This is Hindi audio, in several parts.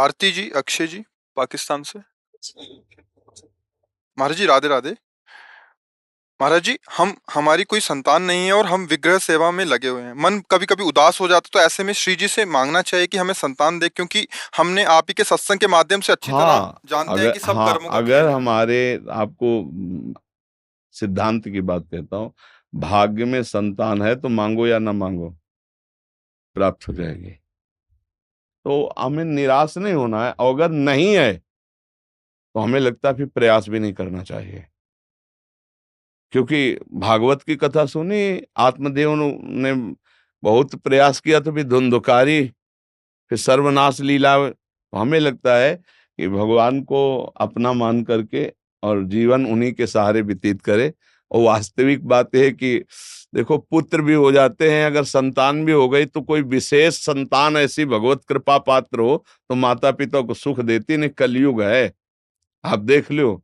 आरती जी, अक्षय जी, पाकिस्तान से। महाराज जी राधे राधे। महाराज जी, हम हमारी कोई संतान नहीं है और हम विग्रह सेवा में लगे हुए हैं। मन कभी कभी उदास हो जाता, तो ऐसे में श्री जी से मांगना चाहिए कि हमें संतान दे, क्योंकि हमने आप ही के सत्संग के माध्यम से अच्छी तरह जानते हैं कि सब कर्मों का अगर खेल है। हमारे, आपको सिद्धांत की बात कहता हूँ, भाग्य में संतान है तो मांगो या ना मांगो, प्राप्त हो जाएगी। तो हमें निराश नहीं होना है, और अगर नहीं है तो हमें लगता है फिर प्रयास भी नहीं करना चाहिए। क्योंकि भागवत की कथा सुनी, आत्मदेव ने बहुत प्रयास किया तो भी धुंधुकारी, फिर सर्वनाश लीला। तो हमें लगता है कि भगवान को अपना मान करके और जीवन उन्हीं के सहारे व्यतीत करे। और वास्तविक बात है कि देखो, पुत्र भी हो जाते हैं, अगर संतान भी हो गई तो कोई विशेष संतान ऐसी भगवत कृपा पात्र हो तो माता पिता को सुख देती नहीं। कलयुग है, आप देख लो,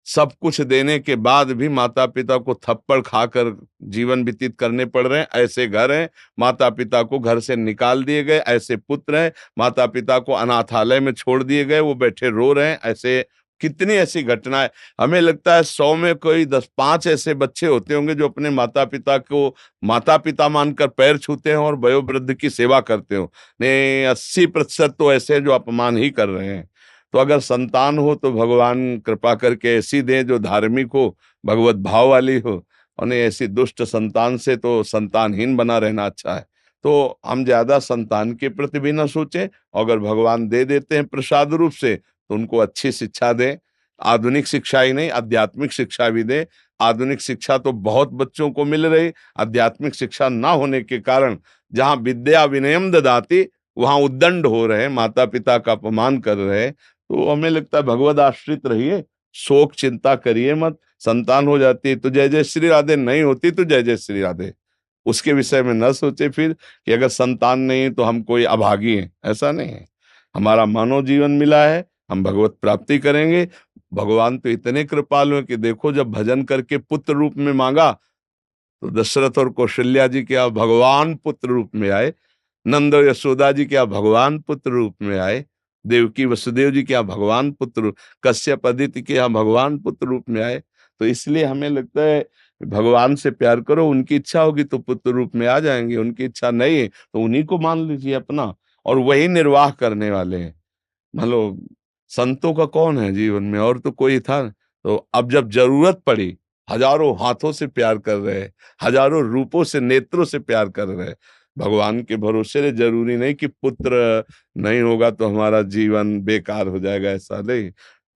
सब कुछ देने के बाद भी माता पिता को थप्पड़ खाकर जीवन व्यतीत करने पड़ रहे हैं। ऐसे घर हैं, माता पिता को घर से निकाल दिए गए। ऐसे पुत्र हैं, माता पिता को अनाथालय में छोड़ दिए गए, वो बैठे रो रहे हैं। ऐसे कितनी ऐसी घटनाएं। हमें लगता है 100 में कोई 10-5 ऐसे बच्चे होते होंगे जो अपने माता पिता को माता पिता मानकर पैर छूते हैं और वयोवृद्ध की सेवा करते हो। नहीं, 80% तो ऐसे हैं जो अपमान ही कर रहे हैं। तो अगर संतान हो तो भगवान कृपा करके ऐसी दे जो धार्मिक हो, भगवत भाव वाली हो। और नहीं, ऐसी दुष्ट संतान से तो संतानहीन बना रहना अच्छा है। तो हम ज्यादा संतान के प्रति भी न सोचें, अगर भगवान दे देते हैं प्रसाद रूप से तो उनको अच्छी शिक्षा दें। आधुनिक शिक्षा ही नहीं, आध्यात्मिक शिक्षा भी दें। आधुनिक शिक्षा तो बहुत बच्चों को मिल रही, आध्यात्मिक शिक्षा ना होने के कारण जहाँ विद्या विनयम ददाति वहां उद्दंड हो रहे, माता पिता का अपमान कर रहे। तो हमें लगता है भगवद आश्रित रहिए, शोक चिंता करिए मत। संतान हो जाती है तो जय जय श्री राधे, नहीं होती तो जय जय श्री राधे। उसके विषय में न सोचे फिर कि अगर संतान नहीं है तो हम कोई अभागी हैं, ऐसा नहीं है। हमारा मानव जीवन मिला है, हम भगवत प्राप्ति करेंगे। भगवान तो इतने कृपालु हैं कि देखो, जब भजन करके पुत्र रूप में मांगा तो दशरथ और कौशल्या जी क्या भगवान पुत्र रूप में आए, नंद और यशोदा जी क्या भगवान पुत्र रूप में आए, देवकी वसुदेव जी क्या भगवान पुत्र, कश्यप अदिति क्या भगवान पुत्र रूप में आए। तो इसलिए हमें लगता है भगवान से प्यार करो, उनकी इच्छा होगी तो पुत्र रूप में आ जाएंगे, उनकी इच्छा नहीं है तो उन्हीं को मान लीजिए अपना, और वही निर्वाह करने वाले हैं। मतलब संतों का कौन है जीवन में, और तो कोई था। तो अब जब जरूरत पड़ी, हजारों हाथों से प्यार कर रहे, हजारों रूपों से नेत्रों से प्यार कर रहे। भगवान के भरोसे रे, जरूरी नहीं कि पुत्र नहीं होगा तो हमारा जीवन बेकार हो जाएगा, ऐसा नहीं।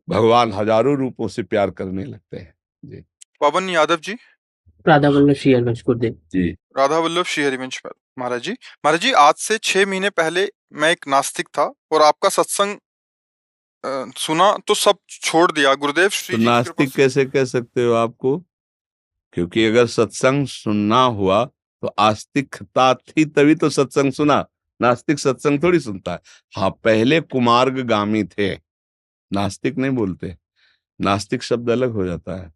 भगवान हजारों रूपों से प्यार करने लगते हैं। जी पवन यादव जी। राधा वल्लभ श्री हरिवंश गुरुदेव। जी। राधा वल्लभ श्री हरिवंश महाराज जी। महाराज जी, आज से 6 महीने पहले मैं एक नास्तिक था और आपका सत्संग सुना तो सब छोड़ दिया, गुरुदेव श्री तो जी की कृपा नास्तिक से। कैसे कह सकते हो आपको? क्योंकि अगर सत्संग सुनना हुआ तो आस्तिकता थी तभी तो सत्संग सुना। नास्तिक सत्संग थोड़ी सुनता है। हाँ, पहले कुमार्गगामी थे, नास्तिक नहीं बोलते। नास्तिक शब्द अलग हो जाता है।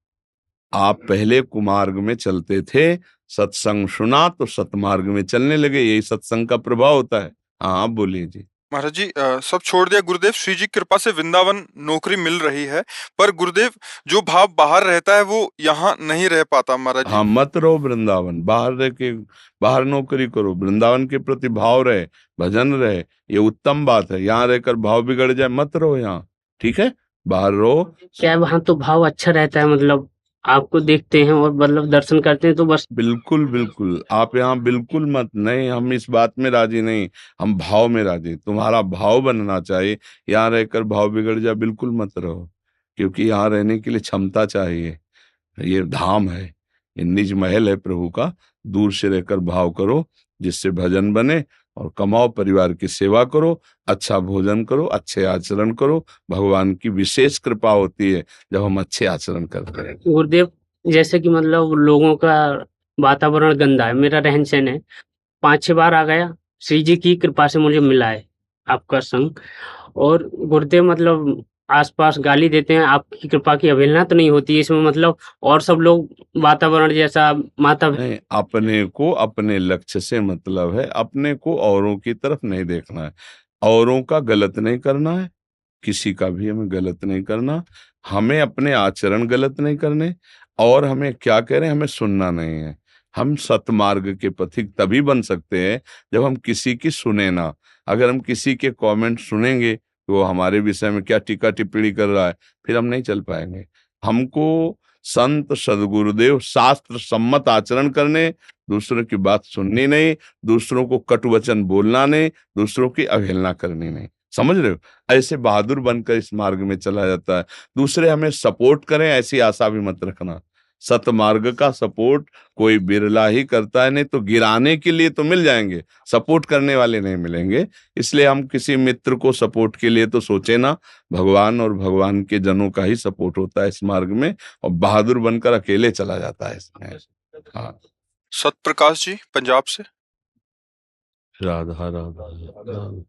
आप पहले कुमार्ग में चलते थे, सत्संग सुना तो सतमार्ग में चलने लगे, यही सत्संग का प्रभाव होता है। हाँ, आप बोलिए जी। महाराज जी, सब छोड़ दिया गुरुदेव श्री जी की कृपा से। वृंदावन नौकरी मिल रही है, पर गुरुदेव जो भाव बाहर रहता है वो यहाँ नहीं रह पाता महाराज जी। हाँ, मत रहो वृंदावन, बाहर रह के बाहर नौकरी करो, वृंदावन के प्रति भाव रहे, भजन रहे, ये उत्तम बात है। यहाँ रहकर भाव बिगड़ जाए, मत रहो यहाँ, ठीक है, बाहर रहो। क्या वहाँ तो भाव अच्छा रहता है, मतलब आपको देखते हैं और मतलब दर्शन करते हैं तो बस। बिल्कुल बिल्कुल, आप यहाँ बिल्कुल मत, नहीं, हम इस बात में राजी नहीं, हम भाव में राजी। तुम्हारा भाव बनना चाहिए, यहाँ रहकर भाव बिगड़ जाए बिल्कुल मत रहो। क्योंकि यहाँ रहने के लिए क्षमता चाहिए। ये धाम है, ये निज महल है प्रभु का। दूर से रहकर भाव करो, जिससे भजन बने, और कमाओ, परिवार की सेवा करो, अच्छा भोजन करो, अच्छे आचरण करो। भगवान की विशेष कृपा होती है जब हम अच्छे आचरण करते हैं। गुरुदेव, जैसे कि मतलब लोगों का वातावरण गंदा है, मेरा रहन सहन है, 5-6 बार आ गया, श्री जी की कृपा से मुझे मिला है आपका संग। और गुरुदेव मतलब आसपास गाली देते हैं, आपकी कृपा की अवहेलना तो नहीं होती इसमें, मतलब और सब लोग वातावरण जैसा माता। नहीं, अपने को अपने लक्ष्य से मतलब है, अपने को औरों की तरफ नहीं देखना है। औरों का गलत नहीं करना है, किसी का भी हमें गलत नहीं करना, हमें अपने आचरण गलत नहीं करने, और हमें क्या कह रहे हैं, हमें सुनना नहीं है। हम सतमार्ग के पथिक तभी बन सकते हैं जब हम किसी की सुने ना। अगर हम किसी के कमेंट सुनेंगे तो वो हमारे विषय में क्या टीका टिप्पणी कर रहा है, फिर हम नहीं चल पाएंगे। हमको संत सदगुरुदेव शास्त्र सम्मत आचरण करने, दूसरों की बात सुननी नहीं, दूसरों को कटु वचन बोलना नहीं, दूसरों की अवहेलना करनी नहीं। समझ रहे हो? ऐसे बहादुर बनकर इस मार्ग में चला जाता है। दूसरे हमें सपोर्ट करें ऐसी आशा भी मत रखना। सतमार्ग का सपोर्ट कोई बिरला ही करता है, नहीं तो गिराने के लिए तो मिल जाएंगे, सपोर्ट करने वाले नहीं मिलेंगे। इसलिए हम किसी मित्र को सपोर्ट के लिए तो सोचे ना, भगवान और भगवान के जनों का ही सपोर्ट होता है इस मार्ग में, और बहादुर बनकर अकेले चला जाता है इसमें। हाँ, सतप्रकाश जी पंजाब से। राधा राधा राधा।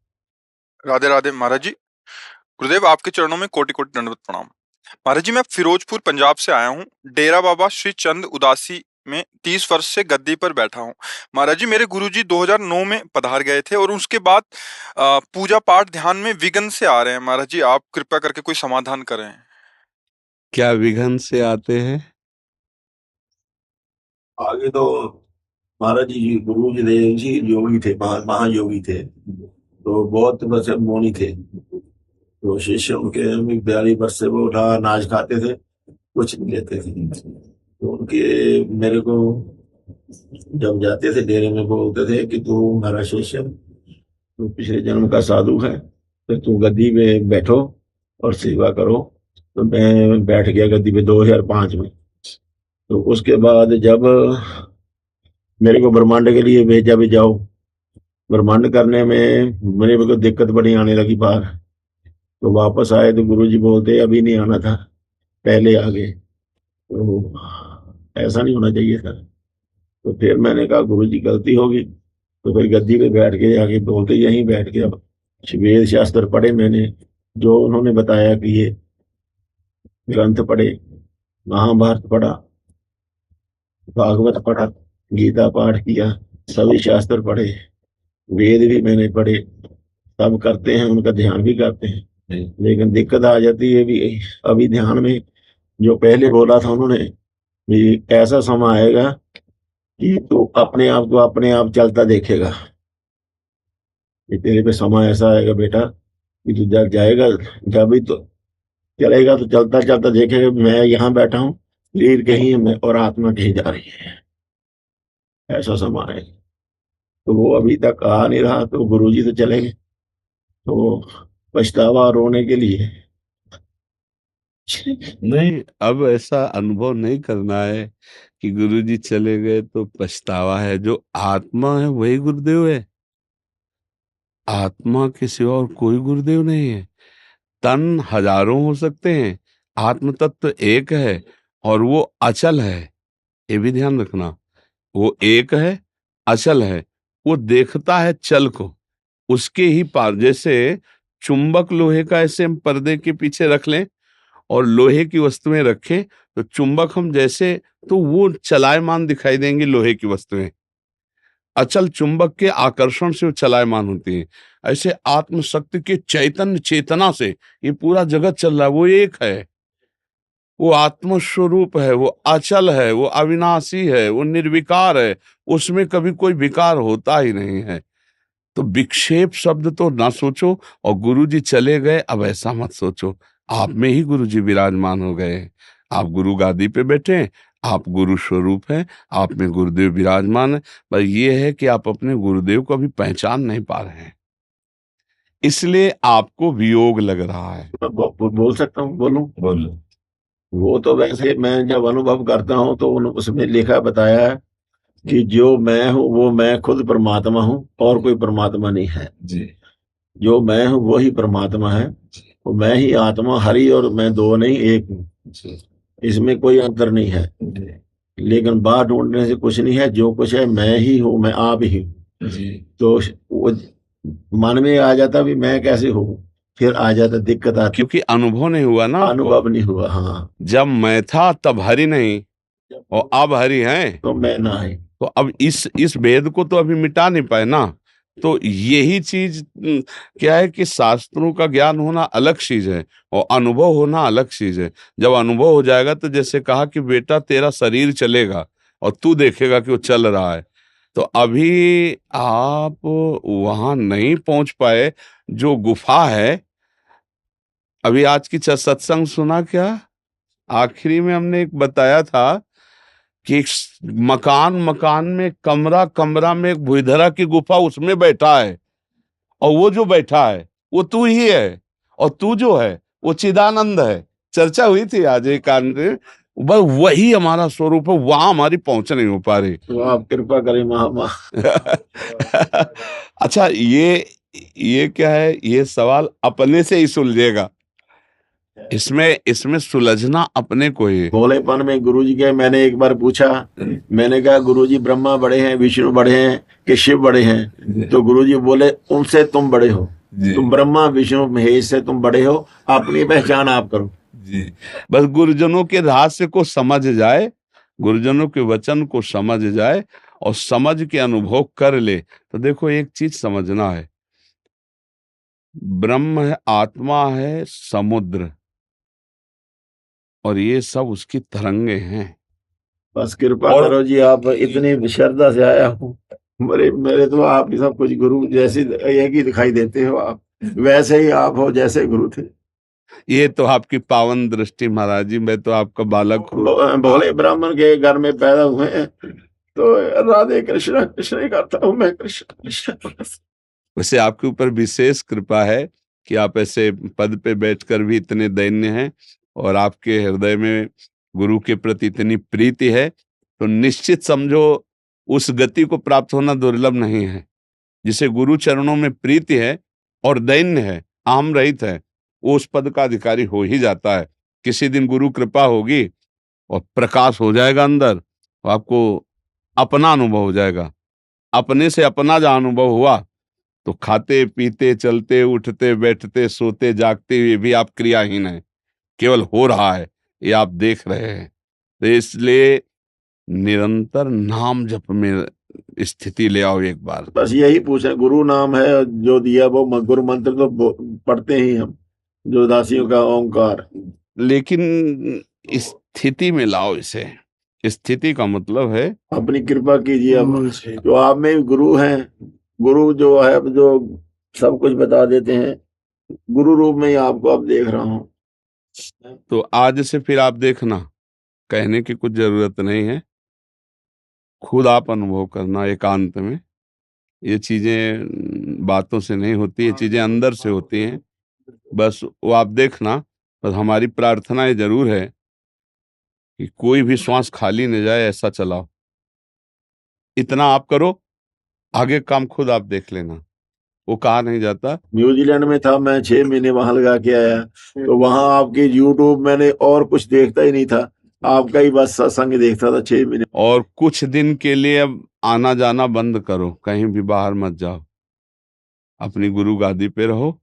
राधे राधे महाराज जी। गुरुदेव आपके चरणों में कोटि कोटि दंडवत प्रणाम। महाराज जी मैं फिरोजपुर पंजाब से आया हूँ। डेरा बाबा श्री चंद उदासी में 30 वर्ष से गद्दी पर बैठा हूँ। महाराज जी मेरे गुरुजी 2009 में पधार गए थे और उसके बाद पूजा पाठ ध्यान में विघ्न से आ रहे हैं। महाराज जी आप कृपया करके कोई समाधान करें। क्या विघ्न से आते हैं? आगे तो महाराज जी गुरु जी देव जी योगी थे, महायोगी थे, तो बहुत बस मौनी थे। तो शिष्य उनके 42 वर्ष से वो उठा अनाज खाते थे, कुछ नहीं लेते थे। तो उनके मेरे को जब जाते थे डेरे में बोलते थे कि तू हमारा शिष्य, तू पिछले जन्म का साधु है, तो तू गद्दी पे बैठो और सेवा करो। तो मैं बैठ गया गद्दी पे 2005 में। तो उसके बाद जब मेरे को ब्रह्मांड के लिए भेजा भी जाओ, ब्रह्मांड करने में मेरे को दिक्कत बड़ी आने लगी बाहर। तो वापस आए तो गुरुजी बोलते अभी नहीं आना था, पहले आ गए। तो ऐसा नहीं होना चाहिए था। तो फिर मैंने कहा गुरुजी गलती होगी। तो फिर गद्दी पे बैठ के आगे बोलते यहीं बैठ के अब वेद शास्त्र पढ़े मैंने, जो उन्होंने बताया कि ये ग्रंथ पढ़े, महाभारत पढ़ा, भागवत पढ़ा, गीता पाठ किया, सभी शास्त्र पढ़े, वेद भी मैंने पढ़े, सब करते हैं, उनका ध्यान भी करते हैं। लेकिन दिक्कत आ जाती है भी अभी ध्यान में, जो पहले बोला था उन्होंने भी ऐसा समय आएगा कि तू अपने आप चलता देखेगा। कि तेरे पे समय ऐसा आएगा बेटा कि तू जब जाएगा, जब भी तो चलेगा तो चलता चलता देखेगा मैं यहाँ बैठा हूँ, शरीर कहीं है मैं और आत्मा कहीं जा रही है। ऐसा समय आएगा। तो वो अभी तक आ नहीं रहा, तो गुरुजी तो चले गए, तो पछतावा रोने के लिए नहीं, अब ऐसा अनुभव नहीं करना है कि गुरुजी चले गए तो पछतावा है। जो आत्मा है वही गुरुदेव है। आत्मा के सिवा और कोई गुरुदेव नहीं है। तन हजारों हो सकते हैं, आत्म तत्व एक है और वो अचल है। ये भी ध्यान रखना, वो एक है, अचल है। वो देखता है चल को, उसके ही पार। जैसे चुंबक लोहे का ऐसे हम पर्दे के पीछे रख लें और लोहे की वस्तुएं रखें, तो चुंबक हम जैसे, तो वो चलायमान दिखाई देंगी लोहे की वस्तुएं। अचल चुंबक के आकर्षण से वो चलायमान होती है। ऐसे आत्मशक्ति के चैतन्य चेतना से ये पूरा जगत चल रहा है। वो एक है, वो आत्मस्वरूप है, वो अचल है, वो अविनाशी है, वो निर्विकार है। उसमें कभी कोई विकार होता ही नहीं है। तो विक्षेप शब्द तो ना सोचो। और गुरुजी चले गए, अब ऐसा मत सोचो। आप में ही गुरुजी विराजमान हो गए। आप गुरु गादी पे बैठे, आप गुरु स्वरूप हैं, आप में गुरुदेव विराजमान है। पर यह है कि आप अपने गुरुदेव को अभी पहचान नहीं पा रहे हैं, इसलिए आपको वियोग लग रहा है। बोल सकता हूँ, बोलूं? बोलो। वो तो वैसे मैं जब अनुभव करता हूँ तो उसमें लिखा बताया है कि जो मैं हूँ वो मैं खुद परमात्मा हूँ और कोई परमात्मा नहीं है जी। जो मैं हूँ वही परमात्मा है, वो मैं ही आत्मा, हरि और मैं दो नहीं एक हूँ, इसमें कोई अंतर नहीं है। लेकिन बाहर ढूंढने से कुछ नहीं है, जो कुछ है मैं ही हूँ, मैं आप ही हूँ। तो वो मन में आ जाता भी मैं कैसे हूँ, फिर आ जाता दिक्कत आती, क्योंकि अनुभव नहीं हुआ ना, अनुभव नहीं हुआ। हाँ, जब मैं था तब हरि नहीं और अब हरि है, तो मैं ना है। तो अब इस भेद को तो अभी मिटा नहीं पाए ना। तो यही चीज क्या है कि शास्त्रों का ज्ञान होना अलग चीज है और अनुभव होना अलग चीज है। जब अनुभव हो जाएगा तो जैसे कहा कि बेटा तेरा शरीर चलेगा और तू देखेगा कि वो चल रहा है। तो अभी आप वहां नहीं पहुंच पाए, जो गुफा है। अभी आज की सत्संग सुना क्या? आखिरी में हमने एक बताया था कि एक मकान मकान में, कमरा कमरा में एक भूइधरा की गुफा, उसमें बैठा है और वो जो बैठा है वो तू ही है और तू जो है वो चिदानंद है। चर्चा हुई थी आज एक कान में। बस वही हमारा स्वरूप है, वहां हमारी पहुंच नहीं हो पा रही। तो आप कृपा करें महामा। अच्छा, ये क्या है, ये सवाल अपने से ही सुलझेगा। इसमें इसमें सुलझना अपने को ही। भोलेपन में गुरुजी के मैंने एक बार पूछा, मैंने कहा गुरुजी ब्रह्मा बड़े हैं, विष्णु बड़े हैं कि शिव बड़े हैं? तो गुरुजी बोले उनसे तुम बड़े हो, तुम ब्रह्मा विष्णु महेश से तुम बड़े हो, अपनी पहचान आप करो। जी, बस गुरुजनों के रहस्य को समझ जाए, गुरुजनों के वचन को समझ जाए और समझ के अनुभव कर ले। तो देखो एक चीज समझना है, ब्रह्म है, आत्मा है, समुद्र, और ये सब उसकी तरंगे हैं। बस कृपा करो जी, आप इतनी श्रद्धा से आया हूँ। मेरे मेरे तो आप ही सब कुछ गुरु जैसे एक ही दिखाई देते हो, आप वैसे ही आप हो जैसे गुरु थे। ये तो आपकी पावन दृष्टि महाराज जी, मैं तो आपका बालक हूँ। भोले ब्राह्मण के घर में पैदा हुए हैं तो राधे कृष्ण कृष्ण ही करता हूँ मैं, कृष्ण कृष्ण। वैसे आपके ऊपर विशेष कृपा है कि आप ऐसे पद पे बैठकर भी इतने दैन्य हैं और आपके हृदय में गुरु के प्रति इतनी प्रीति है। तो निश्चित समझो उस गति को प्राप्त होना दुर्लभ नहीं है। जिसे गुरु चरणों में प्रीति है और दैन्य है, आम रहित है, वो उस पद का अधिकारी हो ही जाता है। किसी दिन गुरु कृपा होगी और प्रकाश हो जाएगा अंदर, तो आपको अपना अनुभव हो जाएगा। अपने से अपना जहाँ अनुभव हुआ तो खाते पीते चलते उठते बैठते सोते जागते हुए भी आप क्रियाहीन हैं, केवल हो रहा है ये आप देख रहे हैं। तो इसलिए निरंतर नाम जप में स्थिति ले आओ एक बार। बस यही पूछा, गुरु नाम है जो दिया वो गुरु मंत्र तो पढ़ते ही हम, जो दासियों का ओंकार। लेकिन स्थिति में लाओ इसे। स्थिति का मतलब है अपनी कृपा कीजिए, अब जो आप में भी गुरु हैं, गुरु जो है जो सब कुछ बता देते हैं, गुरु रूप में ही आपको अब देख रहा हूँ। तो आज से फिर आप देखना, कहने की कुछ जरूरत नहीं है, खुद आप अनुभव करना एकांत में। ये चीजें बातों से नहीं होती, ये चीजें अंदर से होती हैं। बस वो आप देखना। बस हमारी प्रार्थना ये जरूर है कि कोई भी श्वास खाली न जाए, ऐसा चलाओ। इतना आप करो, आगे काम खुद आप देख लेना, वो कहा नहीं जाता। न्यूजीलैंड में था मैं, 6 महीने वहां लगा के आया, तो वहां आपके यूट्यूब मैंने और कुछ देखता ही नहीं था, आपका ही बस सत्संग देखता था 6 महीने। और कुछ दिन के लिए अब आना जाना बंद करो, कहीं भी बाहर मत जाओ, अपनी गुरु गादी पे रहो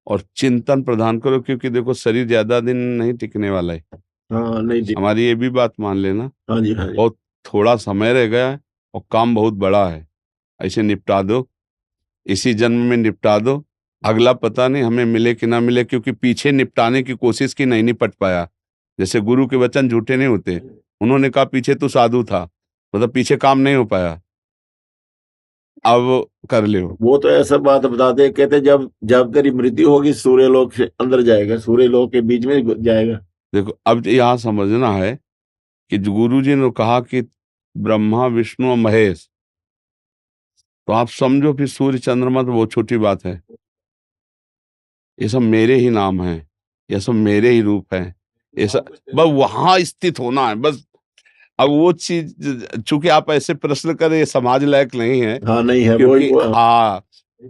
और चिंतन प्रदान करो। क्योंकि देखो शरीर ज्यादा दिन नहीं टिकने वाला है। हाँ नहीं जी, हमारी ये भी बात मान लेना, हाँ जी, हाँ जी। बहुत थोड़ा समय रह गया है और काम बहुत बड़ा है। ऐसे निपटा दो, इसी जन्म में निपटा दो, अगला पता नहीं हमें मिले कि ना मिले। क्योंकि पीछे निपटाने की कोशिश की, नहीं निपट पाया। जैसे गुरु के वचन झूठे नहीं होते, उन्होंने कहा पीछे तो साधु था, मतलब पीछे काम नहीं हो पाया, अब कर ले। वो तो ऐसा बात बताते, कहते जब जब तेरी मृत्यु होगी सूर्य लोक से अंदर जाएगा, सूर्य लोक के बीच में जाएगा। देखो अब यहाँ समझना है कि गुरु जी ने कहा कि ब्रह्मा विष्णु और महेश, तो आप समझो फिर सूर्य चंद्रमा तो बहुत छोटी बात है। ये सब मेरे ही नाम हैं, ये सब मेरे ही रूप हैं। ये सब बस वहां स्थित होना है बस। अब वो चीज चूंकि आप ऐसे प्रश्न करें, ये समाज लायक नहीं है। हाँ नहीं है, क्योंकि वो हाँ,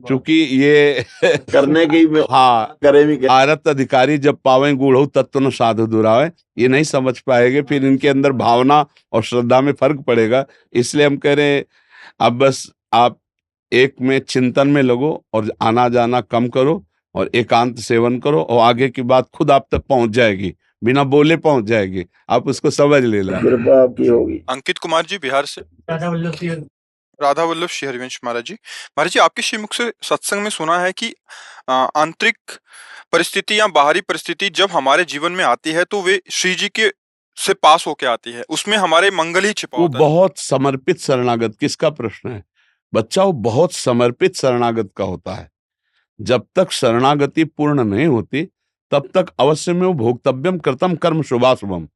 चूंकि ये करने की हाँ, करे भी क्या? आरत अधिकारी जब पावे गूढ़ तत्व न साधु दुरावे, ये नहीं समझ पाएंगे। फिर इनके अंदर भावना और श्रद्धा में फर्क पड़ेगा। इसलिए हम कह रहे हैं अब बस आप एक में चिंतन में लगो और आना जाना कम करो और एकांत सेवन करो, और आगे की बात खुद आप तक पहुंच जाएगी, बिना बोले पहुंच जाएगी। आप उसको समझ लेना। कृपा आपकी होगी। अंकित कुमार जी बिहार से। राधा वल्लभ श्री हरिवंश महाराज जी आपके श्रीमुख से सत्संग में सुना है कि आंतरिक परिस्थिति या बाहरी परिस्थिति जब हमारे जीवन में आती है तो वे श्री जी के से पास होके आती है, उसमें हमारे मंगल ही छिपा वो होता है। बहुत समर्पित शरणागत, किसका प्रश्न है बच्चा, वो बहुत समर्पित शरणागत का होता है। जब तक शरणागति पूर्ण नहीं होती तब तक अवश्य में वो भोक्तव्यम कर्तम कर्म शुभाशुभम,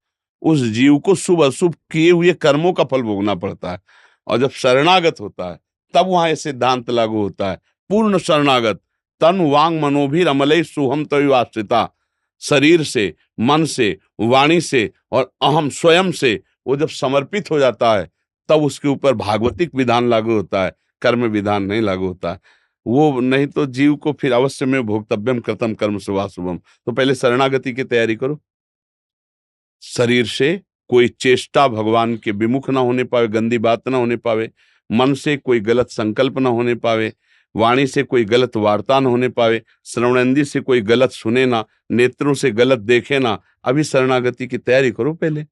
उस जीव को शुभ अशुभ किए हुए कर्मों का फल भोगना पड़ता है। और जब शरणागत होता है तब वहां ये सिद्धांत लागू होता है, पूर्ण शरणागत तन वांग मनोभीर अमलई सुहम तय आश्रिता, शरीर से, मन से, वाणी से और अहम स्वयं से वो जब समर्पित हो जाता है तब उसके ऊपर भागवतिक विधान लागू होता है, कर्म विधान नहीं लागू होता है। वो नहीं तो जीव को फिर अवश्य में भोक्तव्यम कृतम कर्म शुभाशुभम। तो पहले शरणागति की तैयारी करो। शरीर से कोई चेष्टा भगवान के विमुख ना होने पावे, गंदी बात ना होने पावे, मन से कोई गलत संकल्प ना होने पावे, वाणी से कोई गलत वार्ता ना होने पावे, श्रवणेंद्रिय से कोई गलत सुने ना, नेत्रों से गलत देखे ना। अभी शरणागति की तैयारी करो, पहले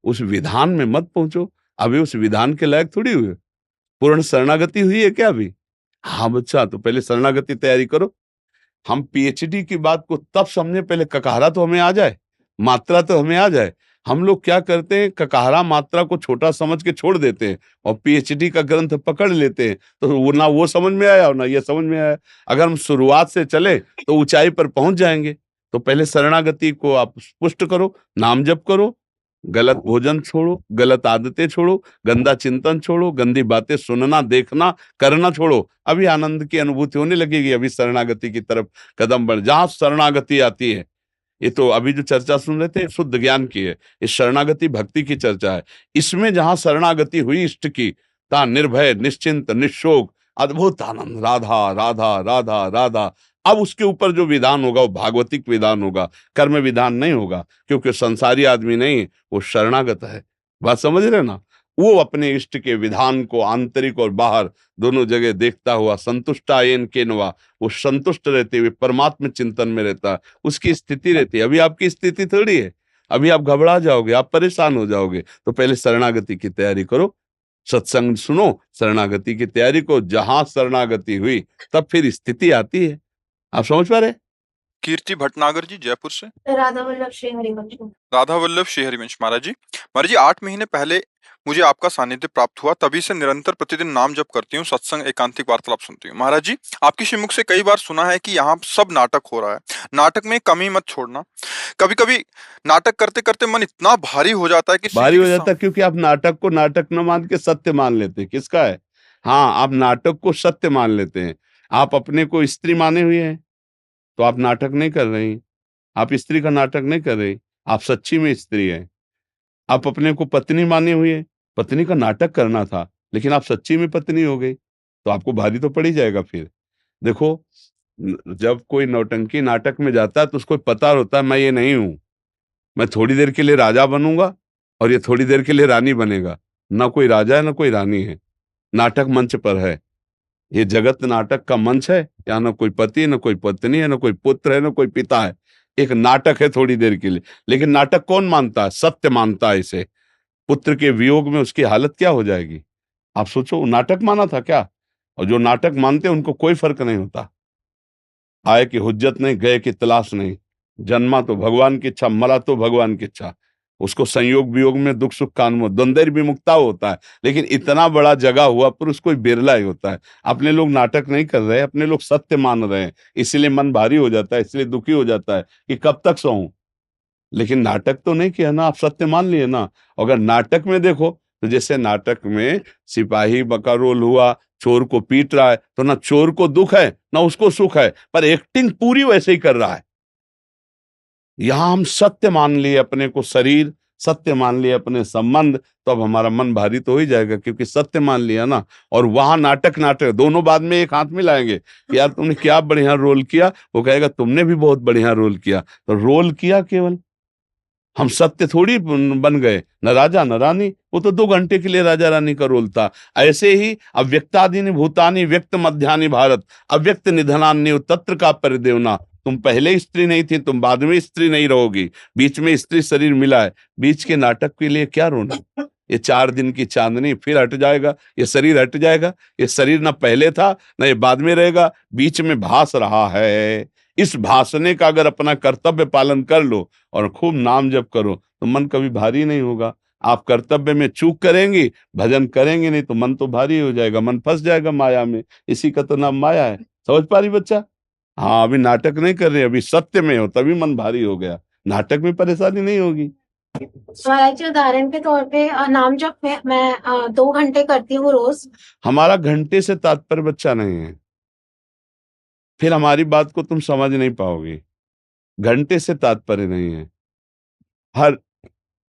उस विधान में मत पहुंचो। अभी उस विधान के लायक थोड़ी हुए, पूर्ण शरणागति हुई है क्या अभी? हाँ बच्चा, तो पहले शरणागति तैयारी करो। हम पीएचडी की बात को तब समझे, पहले ककहरा तो हमें आ जाए, मात्रा तो हमें आ जाए। हम लोग क्या करते हैं, ककहरा मात्रा को छोटा समझ के छोड़ देते हैं और पीएचडी का ग्रंथ पकड़ लेते हैं, तो वो ना वो समझ में आया और ना ये समझ में आया। अगर हम शुरुआत से चले तो ऊंचाई पर पहुंच जाएंगे। तो पहले शरणागति को आप पुष्ट करो, नाम जप करो, गलत भोजन छोड़ो, गलत आदतें छोड़ो, गंदा चिंतन छोड़ो, गंदी बातें सुनना देखना करना छोड़ो। अभी आनंद की अनुभूति होने लगेगी। अभी शरणागति की तरफ कदम बढ़, जहां शरणागति आती है, ये तो अभी जो चर्चा सुन रहे थे शुद्ध ज्ञान की है, इस शरणागति भक्ति की चर्चा है। इसमें जहां शरणागति हुई इष्ट की, तहां निर्भय निश्चिंत निशोक अद्भुत आनंद, राधा राधा राधा राधा। अब उसके ऊपर जो विधान होगा वो भागवतिक विधान होगा, कर्म विधान नहीं होगा, क्योंकि संसारी आदमी नहीं, वो शरणागत है। बात समझ रहे ना? वो अपने इष्ट के विधान को आंतरिक और बाहर दोनों जगह देखता हुआ संतुष्टायन केनवा, वो संतुष्ट रहते हुए परमात्म चिंतन में रहता है, उसकी स्थिति रहती है। अभी आपकी स्थिति थोड़ी है, अभी आप घबरा जाओगे, आप परेशान हो जाओगे। तो पहले शरणागति की तैयारी करो, सत्संग सुनो, शरणागति की तैयारी को। जहां शरणागति हुई तब फिर स्थिति आती है। आप समझ पा रहे? कीर्ति भटनागर जी जयपुर से। राधा वल्लभ श्री हरिवंश। राधा वल्लभ श्री हरिवंश महाराज जी 8 महीने पहले मुझे आपका सानिध्य प्राप्त हुआ, तभी से निरंतर प्रतिदिन नाम जप करती हूँ, सत्संग एकांतिक वार्तालाप सुनती हूँ। महाराज जी आपके श्रीमुख से कई बार सुना है कि यहाँ सब नाटक हो रहा है, नाटक में कमी मत छोड़ना। कभी कभी नाटक करते करते मन इतना भारी हो जाता है कि भारी हो जाता है, क्योंकि आप नाटक को नाटक न मान के सत्य मान लेते हैं। किसका है? हाँ, आप नाटक को सत्य मान लेते हैं। आप अपने को स्त्री माने हुए हैं तो आप नाटक नहीं कर रहे हैं, आप स्त्री का नाटक नहीं कर रहे, आप सच्ची में स्त्री हैं। आप अपने को पत्नी माने हुए हैं, पत्नी का नाटक करना था लेकिन आप सच्ची में पत्नी हो गई, तो आपको भारी तो पड़ ही जाएगा। फिर देखो, जब कोई नौटंकी नाटक में जाता है तो उसको पता होता है मैं ये नहीं हूं, मैं थोड़ी देर के लिए राजा बनूंगा और ये थोड़ी देर के लिए रानी बनेगा। ना कोई राजा है ना कोई रानी है, नाटक मंच पर है। ये जगत नाटक का मंच है, यहाँ ना कोई पति ना कोई पत्नी है, ना कोई पुत्र है ना कोई पिता है। एक नाटक है थोड़ी देर के लिए, लेकिन नाटक कौन मानता है? सत्य मानता है इसे। पुत्र के वियोग में उसकी हालत क्या हो जाएगी? आप सोचो, नाटक माना था क्या? और जो नाटक मानते हैं उनको कोई फर्क नहीं होता। आए की हुज्जत नहीं, गए की तलाश नहीं। जन्मा तो भगवान की इच्छा, मरा तो भगवान की इच्छा। उसको संयोग वियोग में दुख सुख का अनुभव, द्वंद्व विमुक्ता होता है। लेकिन इतना बड़ा जगह हुआ पुरुष कोई बिरला ही होता है। अपने लोग नाटक नहीं कर रहे, अपने लोग सत्य मान रहे हैं, इसलिए मन भारी हो जाता है, इसलिए दुखी हो जाता है कि कब तक सहूं। लेकिन नाटक तो नहीं किया ना, आप सत्य मान लिए ना। अगर नाटक में देखो तो जैसे नाटक में सिपाही का रोल हुआ, चोर को पीट रहा है, तो ना चोर को दुख है ना उसको सुख है, पर एक्टिंग पूरी वैसे ही कर रहा है। यहां हम सत्य मान लिए अपने को शरीर, सत्य मान लिए अपने संबंध, तो अब हमारा मन भारी तो हो ही जाएगा, क्योंकि सत्य मान लिया ना। और वहां नाटक नाटक दोनों बाद में एक हाथ मिलाएंगे कि यार तुमने क्या बढ़िया रोल किया, वो कहेगा तुमने भी बहुत बढ़िया रोल किया। तो रोल किया केवल, हम सत्य थोड़ी बन गए, न राजा न रानी। वो तो 2 घंटे के लिए राजा रानी का रोल था। ऐसे ही अव्यक्तादीनि भूतानि व्यक्त मध्यानि भारत अव्यक्त निधनान्य तत्र का परिदेवना। तुम पहले स्त्री नहीं थी, तुम बाद में स्त्री नहीं रहोगी, बीच में स्त्री शरीर मिला है। बीच के नाटक के लिए क्या रोना? ये 4 दिन की चांदनी फिर हट जाएगा, ये शरीर हट जाएगा। ये शरीर ना पहले था ना ये बाद में रहेगा, बीच में भास रहा है। इस भासने का अगर अपना कर्तव्य पालन कर लो और खूब नाम जप करो तो मन कभी भारी नहीं होगा। आप कर्तव्य में चूक करेंगी, भजन करेंगे नहीं तो मन तो भारी हो जाएगा, मन फंस जाएगा माया में। इसी का तो नाम माया है। समझ पा रही बच्चा? हाँ, अभी नाटक नहीं कर रहे, अभी सत्य में हो तभी मन भारी हो गया। नाटक में परेशानी नहीं होगी। महाराज जी, उदाहरण के तौर पे नाम जप में मैं 2 घंटे करती हूँ रोज। हमारा घंटे से तात्पर्य बच्चा नहीं है, फिर हमारी बात को तुम समझ नहीं पाओगे। घंटे से तात्पर्य नहीं है, हर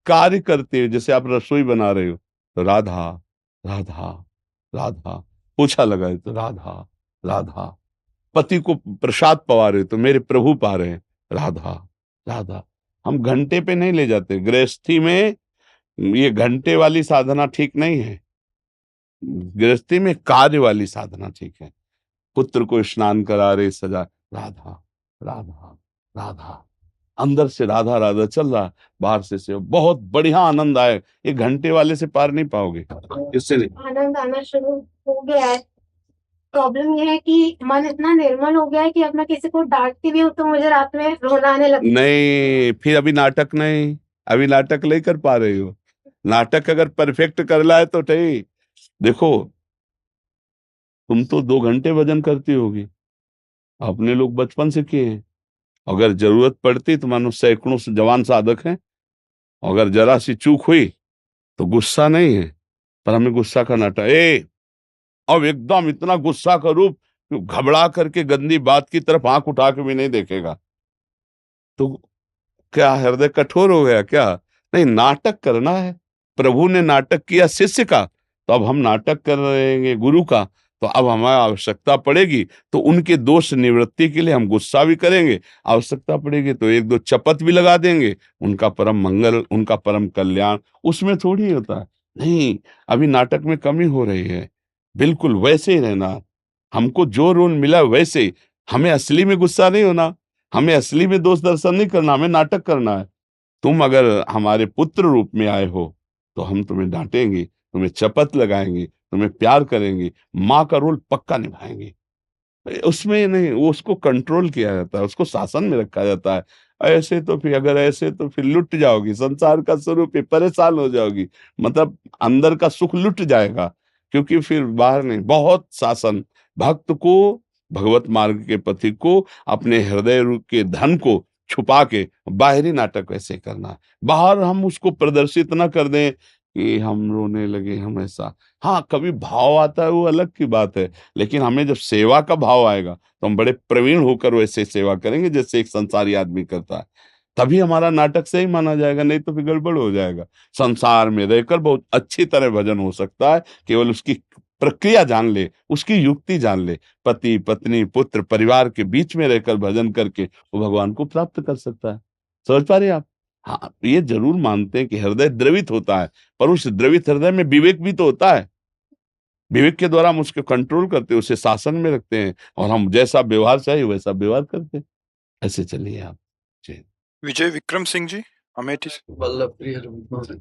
कार्य करते हो। जैसे आप रसोई बना रहे हो तो राधा राधा राधा, पोछा लगाए तो राधा राधा, पति को प्रसाद पवा रहे हो तो मेरे प्रभु पा रहे हैं, राधा राधा। हम घंटे पे नहीं ले जाते। गृहस्थी में ये घंटे वाली साधना ठीक नहीं है, गृहस्थी में कार्य वाली साधना ठीक है। पुत्र को स्नान करा रहे, सजा, राधा राधा राधा, अंदर से राधा राधा चल रहा, बाहर से बहुत बढ़िया आनंद आए। ये घंटे वाले से पार नहीं पाओगे। इससे नहीं। आनंद आना शुरू हो गया है। प्रॉब्लम ये है कि मन इतना निर्मल हो गया है कि अब मैं किसी को डांटती भी हूँ तो मुझे रात में रोना आने लगता है। नहीं, फिर अभी नाटक नहीं, अभी नाटक नहीं कर पा रही हो। नाटक अगर परफेक्ट कर ला है तो ठीक। देखो, तुम तो 2 घंटे भजन करती होगी, अपने लोग बचपन से किए हैं। अगर जरूरत पड़ती तो मानो सैकड़ों से जवान साधक हैं, अगर जरा सी चूक हुई तो गुस्सा नहीं है, पर हमें गुस्सा का नाटक। अब एकदम इतना गुस्सा का रूप कि घबरा करके गंदी बात की तरफ आंख उठा के भी नहीं देखेगा। तो क्या हृदय कठोर हो गया क्या? नहीं, नाटक करना है। प्रभु ने नाटक किया शिष्य का, तो अब हम नाटक कर रहेंगे गुरु का। तो अब हमें आवश्यकता पड़ेगी तो उनके दोष निवृत्ति के लिए हम गुस्सा भी करेंगे, आवश्यकता पड़ेगी तो 1-2 चपत भी लगा देंगे। उनका परम मंगल, उनका परम कल्याण उसमें थोड़ी होता है। नहीं, अभी नाटक में कमी हो रही है। बिल्कुल वैसे ही रहना, हमको जो रोल मिला वैसे ही। हमें असली में गुस्सा नहीं होना, हमें असली में दोष दर्शन नहीं करना, हमें नाटक करना है। तुम अगर हमारे पुत्र रूप में आए हो तो हम तुम्हें डांटेंगे, तुम्हें चपत लगाएंगे, तुम्हें प्यार करेंगे, माँ का रोल पक्का निभाएंगे। उसमें नहीं, वो उसको कंट्रोल किया जाता है, उसको शासन में रखा जाता है। ऐसे तो फिर, अगर ऐसे तो फिर लुट जाओगी, संसार का स्वरूप है, परेशान हो जाओगी। मतलब अंदर का सुख लुट जाएगा, क्योंकि फिर बाहर नहीं। बहुत शासन, भक्त को, भगवत मार्ग के पथिक को अपने हृदय के धन को छुपा के बाहरी नाटक ऐसे करना है। बाहर हम उसको प्रदर्शित न कर दें कि हम रोने लगे, हम ऐसा। हाँ, कभी भाव आता है वो अलग की बात है, लेकिन हमें जब सेवा का भाव आएगा तो हम बड़े प्रवीण होकर वैसे सेवा करेंगे जैसे एक संसारी आदमी करता है। तभी हमारा नाटक सही माना जाएगा, नहीं तो फिर गड़बड़ हो जाएगा। संसार में रहकर बहुत अच्छी तरह भजन हो सकता है, केवल उसकी प्रक्रिया जान ले, उसकी युक्ति जान ले। पति पत्नी पुत्र परिवार के बीच में रहकर भजन करके वो भगवान को प्राप्त कर सकता है। समझ पा रहे हैं आप? हाँ, ये जरूर मानते हैं कि हृदय द्रवित होता है, पर उस द्रवित हृदय में विवेक भी तो होता है। विवेक के द्वारा हम उसके कंट्रोल करते हैं, उसे शासन में रखते हैं, और हम जैसा व्यवहार चाहिए वैसा व्यवहार करते हैं। ऐसे चलिए आप जी। विजय विक्रम सिंह जी, अमेठी से। वल्लभ प्रिय रविंद्र।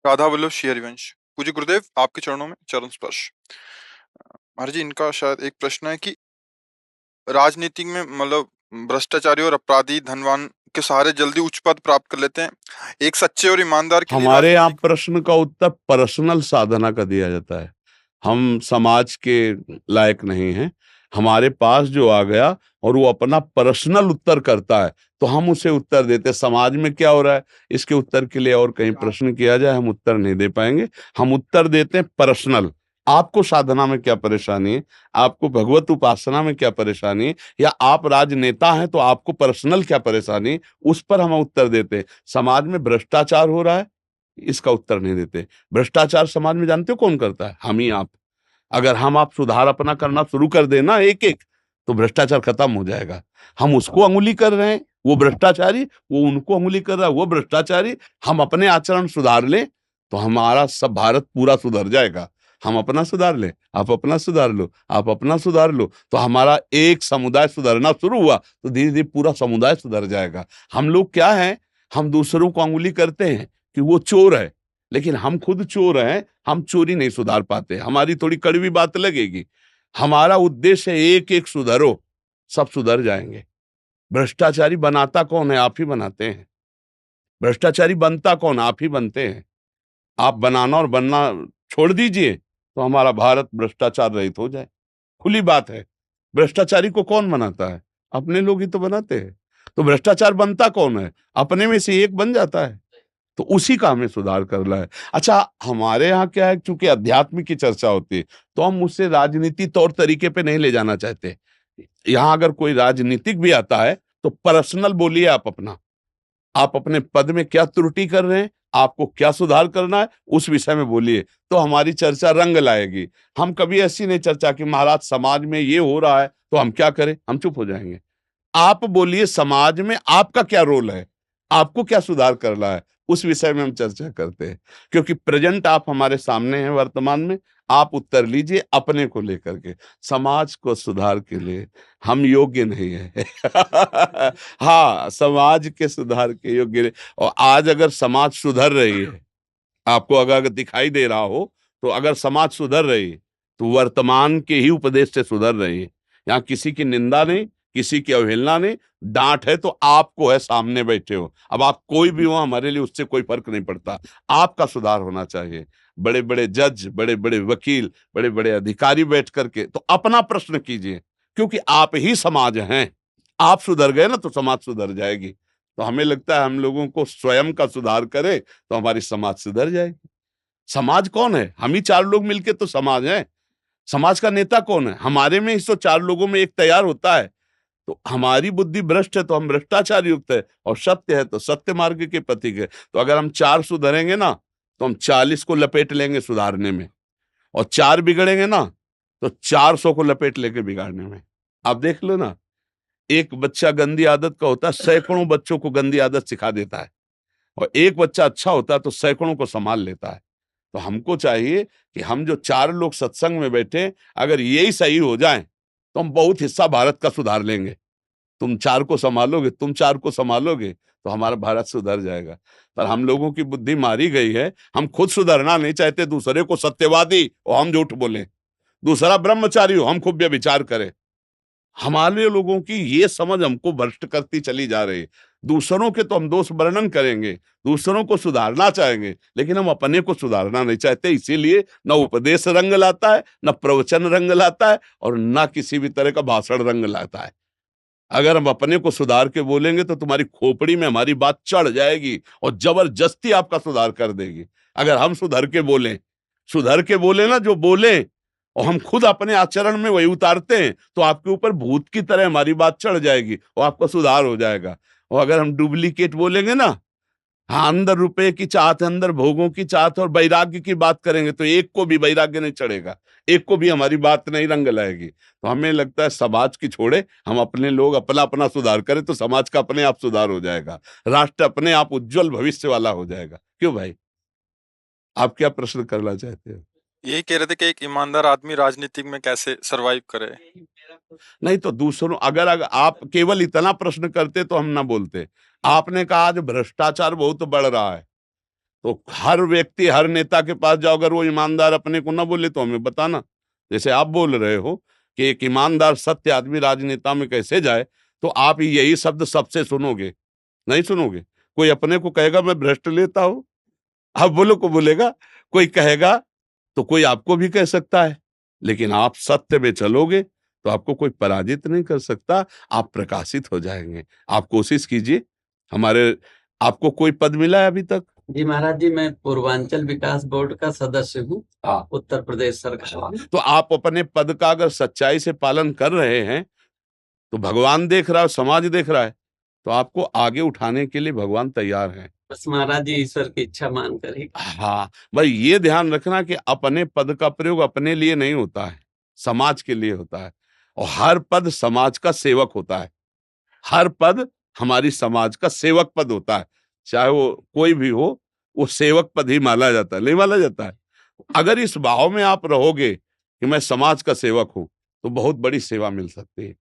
राधा वल्लभ श्री हरिवंश। पूज्य गुरुदेव, आपके चरणों में चरण स्पर्श। महाराज जी, इनका शायद एक प्रश्न है कि राजनीति में मतलब भ्रष्टाचारी और अपराधी धनवान के सहारे जल्दी उच्च पद प्राप्त कर लेते हैं, एक सच्चे और ईमानदार के लिए हमारे यहाँ राजनीति- प्रश्न का उत्तर पर्सनल साधना का दिया जाता है। हम समाज के लायक नहीं हैं। हमारे पास जो आ गया और वो अपना पर्सनल उत्तर करता है तो हम उसे उत्तर देते हैं। समाज में क्या हो रहा है इसके उत्तर के लिए और कहीं प्रश्न किया जाए हम उत्तर नहीं दे पाएंगे। हम उत्तर देते हैं पर्सनल। आपको साधना में क्या परेशानी है, आपको भगवत उपासना में क्या परेशानी है, या आप राजनेता हैं तो आपको पर्सनल क्या परेशानी है, उस पर हम उत्तर देते हैं। समाज में भ्रष्टाचार हो रहा है, इसका उत्तर नहीं देते। भ्रष्टाचार समाज में जानते हो कौन करता है? हम ही आप। अगर हम आप सुधार अपना करना शुरू कर देना एक एक, तो भ्रष्टाचार खत्म हो जाएगा। हम उसको अंगुली कर रहे हैं, वो भ्रष्टाचारी, वो उनको अंगुली कर रहा है, वो भ्रष्टाचारी। हम अपने आचरण सुधार लें तो हमारा सब भारत पूरा सुधर जाएगा। हम अपना सुधार लें, आप अपना सुधार लो, आप अपना सुधार लो, तो हमारा एक समुदाय सुधरना शुरू हुआ तो धीरे धीरे पूरा समुदाय सुधर जाएगा। हम लोग क्या है, हम दूसरों को अंगुली करते हैं कि वो चोर है, लेकिन हम खुद चोर हैं, हम चोरी नहीं सुधार पाते। हमारी थोड़ी कड़वी बात लगेगी, हमारा उद्देश्य है एक एक सुधरो, सब सुधर जाएंगे। भ्रष्टाचारी बनाता कौन है? आप ही बनाते हैं। भ्रष्टाचारी बनता कौन? आप ही बनते हैं। आप बनाना और बनना छोड़ दीजिए तो हमारा भारत भ्रष्टाचार रहित हो जाए। खुली बात है। भ्रष्टाचारी को कौन बनाता है? अपने लोग ही तो बनाते हैं। तो भ्रष्टाचार बनता कौन है? अपने में से एक बन जाता है। तो उसी का हमें सुधार करना है। अच्छा, हमारे यहाँ क्या है, चूंकि अध्यात्म की चर्चा होती है तो हम उससे राजनीति तौर तरीके पे नहीं ले जाना चाहते। यहाँ अगर कोई राजनीतिक भी आता है तो पर्सनल बोलिए, आप अपने पद में क्या त्रुटि कर रहे हैं, आपको क्या सुधार करना है, उस विषय में बोलिए, तो हमारी चर्चा रंग लाएगी। हम कभी ऐसी नहीं चर्चा कि महाराज समाज में ये हो रहा है तो हम क्या करें, हम चुप हो जाएंगे। आप बोलिए समाज में आपका क्या रोल है, आपको क्या सुधार करना है, उस विषय में हम चर्चा करते हैं। क्योंकि प्रेजेंट आप हमारे सामने हैं वर्तमान में, आप उत्तर लीजिए अपने को लेकर के। समाज को सुधार के लिए हम योग्य नहीं है। हाँ, समाज के सुधार के योग्य नहीं। और आज अगर समाज सुधर रही है, आपको अगर दिखाई दे रहा हो तो अगर समाज सुधर रही है तो वर्तमान के ही उपदेश से सुधर रही है। यहाँ किसी की निंदा नहीं, किसी की अवहेलना नहीं, डांट है तो आपको है, सामने बैठे हो। अब आप कोई भी हो, हमारे लिए उससे कोई फर्क नहीं पड़ता। आपका सुधार होना चाहिए। बड़े बड़े जज, बड़े बड़े वकील, बड़े बड़े अधिकारी बैठ करके तो अपना प्रश्न कीजिए, क्योंकि आप ही समाज हैं। आप सुधर गए ना तो समाज सुधर जाएगी। तो हमें लगता है हम लोगों को स्वयं का सुधार करें तो हमारी समाज सुधर जाएगी। समाज कौन है? हम ही चार लोग मिलके तो समाज है। समाज का नेता कौन है? हमारे में ही तो चार लोगों में एक तैयार होता है। तो हमारी बुद्धि भ्रष्ट है तो हम भ्रष्टाचार युक्त है, और सत्य है तो सत्य मार्ग के प्रतीक है। तो अगर हम चार सुधरेंगे ना तो हम 40 को लपेट लेंगे सुधारने में, और चार बिगड़ेंगे ना तो 400 को लपेट लेके बिगाड़ने में। आप देख लो ना, एक बच्चा गंदी आदत का होता है, सैकड़ों बच्चों को गंदी आदत सिखा देता है, और एक बच्चा अच्छा होता है तो सैकड़ों को संभाल लेता है। तो हमको चाहिए कि हम जो चार लोग सत्संग में बैठे, अगर यही सही हो जाए तो हम बहुत हिस्सा भारत का सुधार लेंगे। तुम चार को संभालोगे, तुम चार को संभालोगे तो हमारा भारत सुधर जाएगा। पर हम लोगों की बुद्धि मारी गई है, हम खुद सुधरना नहीं चाहते, दूसरे को सत्यवादी और हम झूठ बोले, दूसरा ब्रह्मचारी हो हम खूब व्यभिचार करें। हमारे लोगों की ये समझ हमको भ्रष्ट करती चली जा रही है। दूसरों के तो हम दोष वर्णन करेंगे, दूसरों को सुधारना चाहेंगे, लेकिन हम अपने को सुधारना नहीं चाहते। इसीलिए न उपदेश रंग लाता है, न प्रवचन रंग लाता है, और न किसी भी तरह का भाषण रंग लाता है। अगर हम अपने को सुधार के बोलेंगे तो तुम्हारी खोपड़ी में हमारी बात चढ़ जाएगी और जबरदस्ती आपका सुधार कर देगी। अगर हम सुधर के बोले ना, जो बोले और हम खुद अपने आचरण में वही उतारते हैं, तो आपके ऊपर भूत की तरह हमारी बात चढ़ जाएगी और आपका सुधार हो जाएगा। और अगर हम डुप्लीकेट बोलेंगे ना, हाँ, अंदर रुपए की चाहत है, अंदर भोगों की चाहत और वैराग्य की बात करेंगे, तो एक को भी वैराग्य नहीं चढ़ेगा, एक को भी हमारी बात नहीं रंग लाएगी। तो हमें लगता है समाज की छोड़े, हम अपने लोग अपना अपना सुधार करें तो समाज का अपने आप सुधार हो जाएगा, राष्ट्र अपने आप उज्जवल भविष्य वाला हो जाएगा। क्यों भाई, आप क्या प्रश्न करना चाहते हो? यही कह रहे थे कि एक ईमानदार आदमी राजनीतिक में कैसे सरवाइव करे। नहीं तो दूसरों, अगर आप केवल इतना प्रश्न करते तो हम ना बोलते। आपने कहा आज भ्रष्टाचार बहुत बढ़ रहा है, तो हर व्यक्ति, हर नेता के पास जाओ, अगर वो ईमानदार अपने को ना बोले तो हमें बताना। जैसे आप बोल रहे हो कि एक ईमानदार सत्य आदमी राजनेता में कैसे जाए, तो आप यही शब्द सबसे सुनोगे, नहीं सुनोगे। कोई अपने को कहेगा मैं भ्रष्ट लेता हूं, आप बोलो को बोलेगा, कोई कहेगा तो कोई आपको भी कह सकता है, लेकिन आप सत्य में चलोगे तो आपको कोई पराजित नहीं कर सकता, आप प्रकाशित हो जाएंगे। आप कोशिश कीजिए। हमारे, आपको कोई पद मिला है अभी तक? जी महाराज जी, मैं पूर्वांचल विकास बोर्ड का सदस्य हूँ, उत्तर प्रदेश सरकार। तो आप अपने पद का अगर सच्चाई से पालन कर रहे हैं तो भगवान देख रहा है, समाज देख रहा है, तो आपको आगे उठाने के लिए भगवान तैयार हैं। बस महाराज जी ईश्वर की इच्छा मानकर ही। हाँ, भाई ये ध्यान रखना कि अपने पद का प्रयोग अपने लिए नहीं होता है, समाज के लिए होता है, और हर पद समाज का सेवक होता है। हर पद हमारी समाज का सेवक पद होता है, चाहे वो कोई भी हो, वो सेवक पद ही माना जाता है, नहीं माना जाता है। अगर इस भाव में आप रहोगे कि मैं समाज का सेवक हूं, तो बहुत बड़ी सेवा मिल सकती है।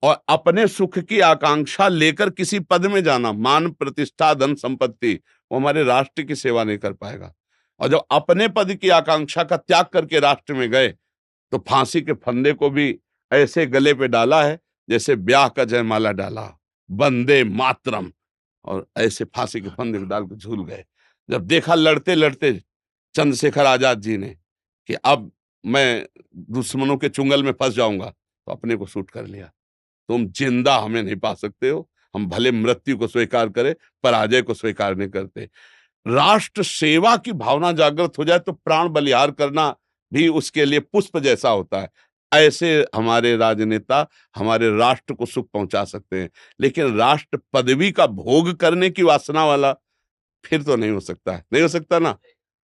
और अपने सुख की आकांक्षा लेकर किसी पद में जाना, मान प्रतिष्ठा धन संपत्ति, वो हमारे राष्ट्र की सेवा नहीं कर पाएगा। और जब अपने पद की आकांक्षा का त्याग करके राष्ट्र में गए तो फांसी के फंदे को भी ऐसे गले पे डाला है जैसे ब्याह का जयमाला डाला, वंदे मातरम, और ऐसे फांसी के फंदे पे डाल के झूल गए। जब देखा लड़ते लड़ते चंद्रशेखर आजाद जी ने कि अब मैं दुश्मनों के चुंगल में फंस जाऊंगा, तो अपने को शूट कर लिया। तुम जिंदा हमें नहीं पा सकते हो, हम भले मृत्यु को स्वीकार करें, पराजय को स्वीकार नहीं करते। राष्ट्र सेवा की भावना जागृत हो जाए तो प्राण बलिहार करना भी उसके लिए पुष्प जैसा होता है। ऐसे हमारे राजनेता हमारे राष्ट्र को सुख पहुंचा सकते हैं, लेकिन राष्ट्र पदवी का भोग करने की वासना वाला फिर तो नहीं हो सकता है, नहीं हो सकता ना।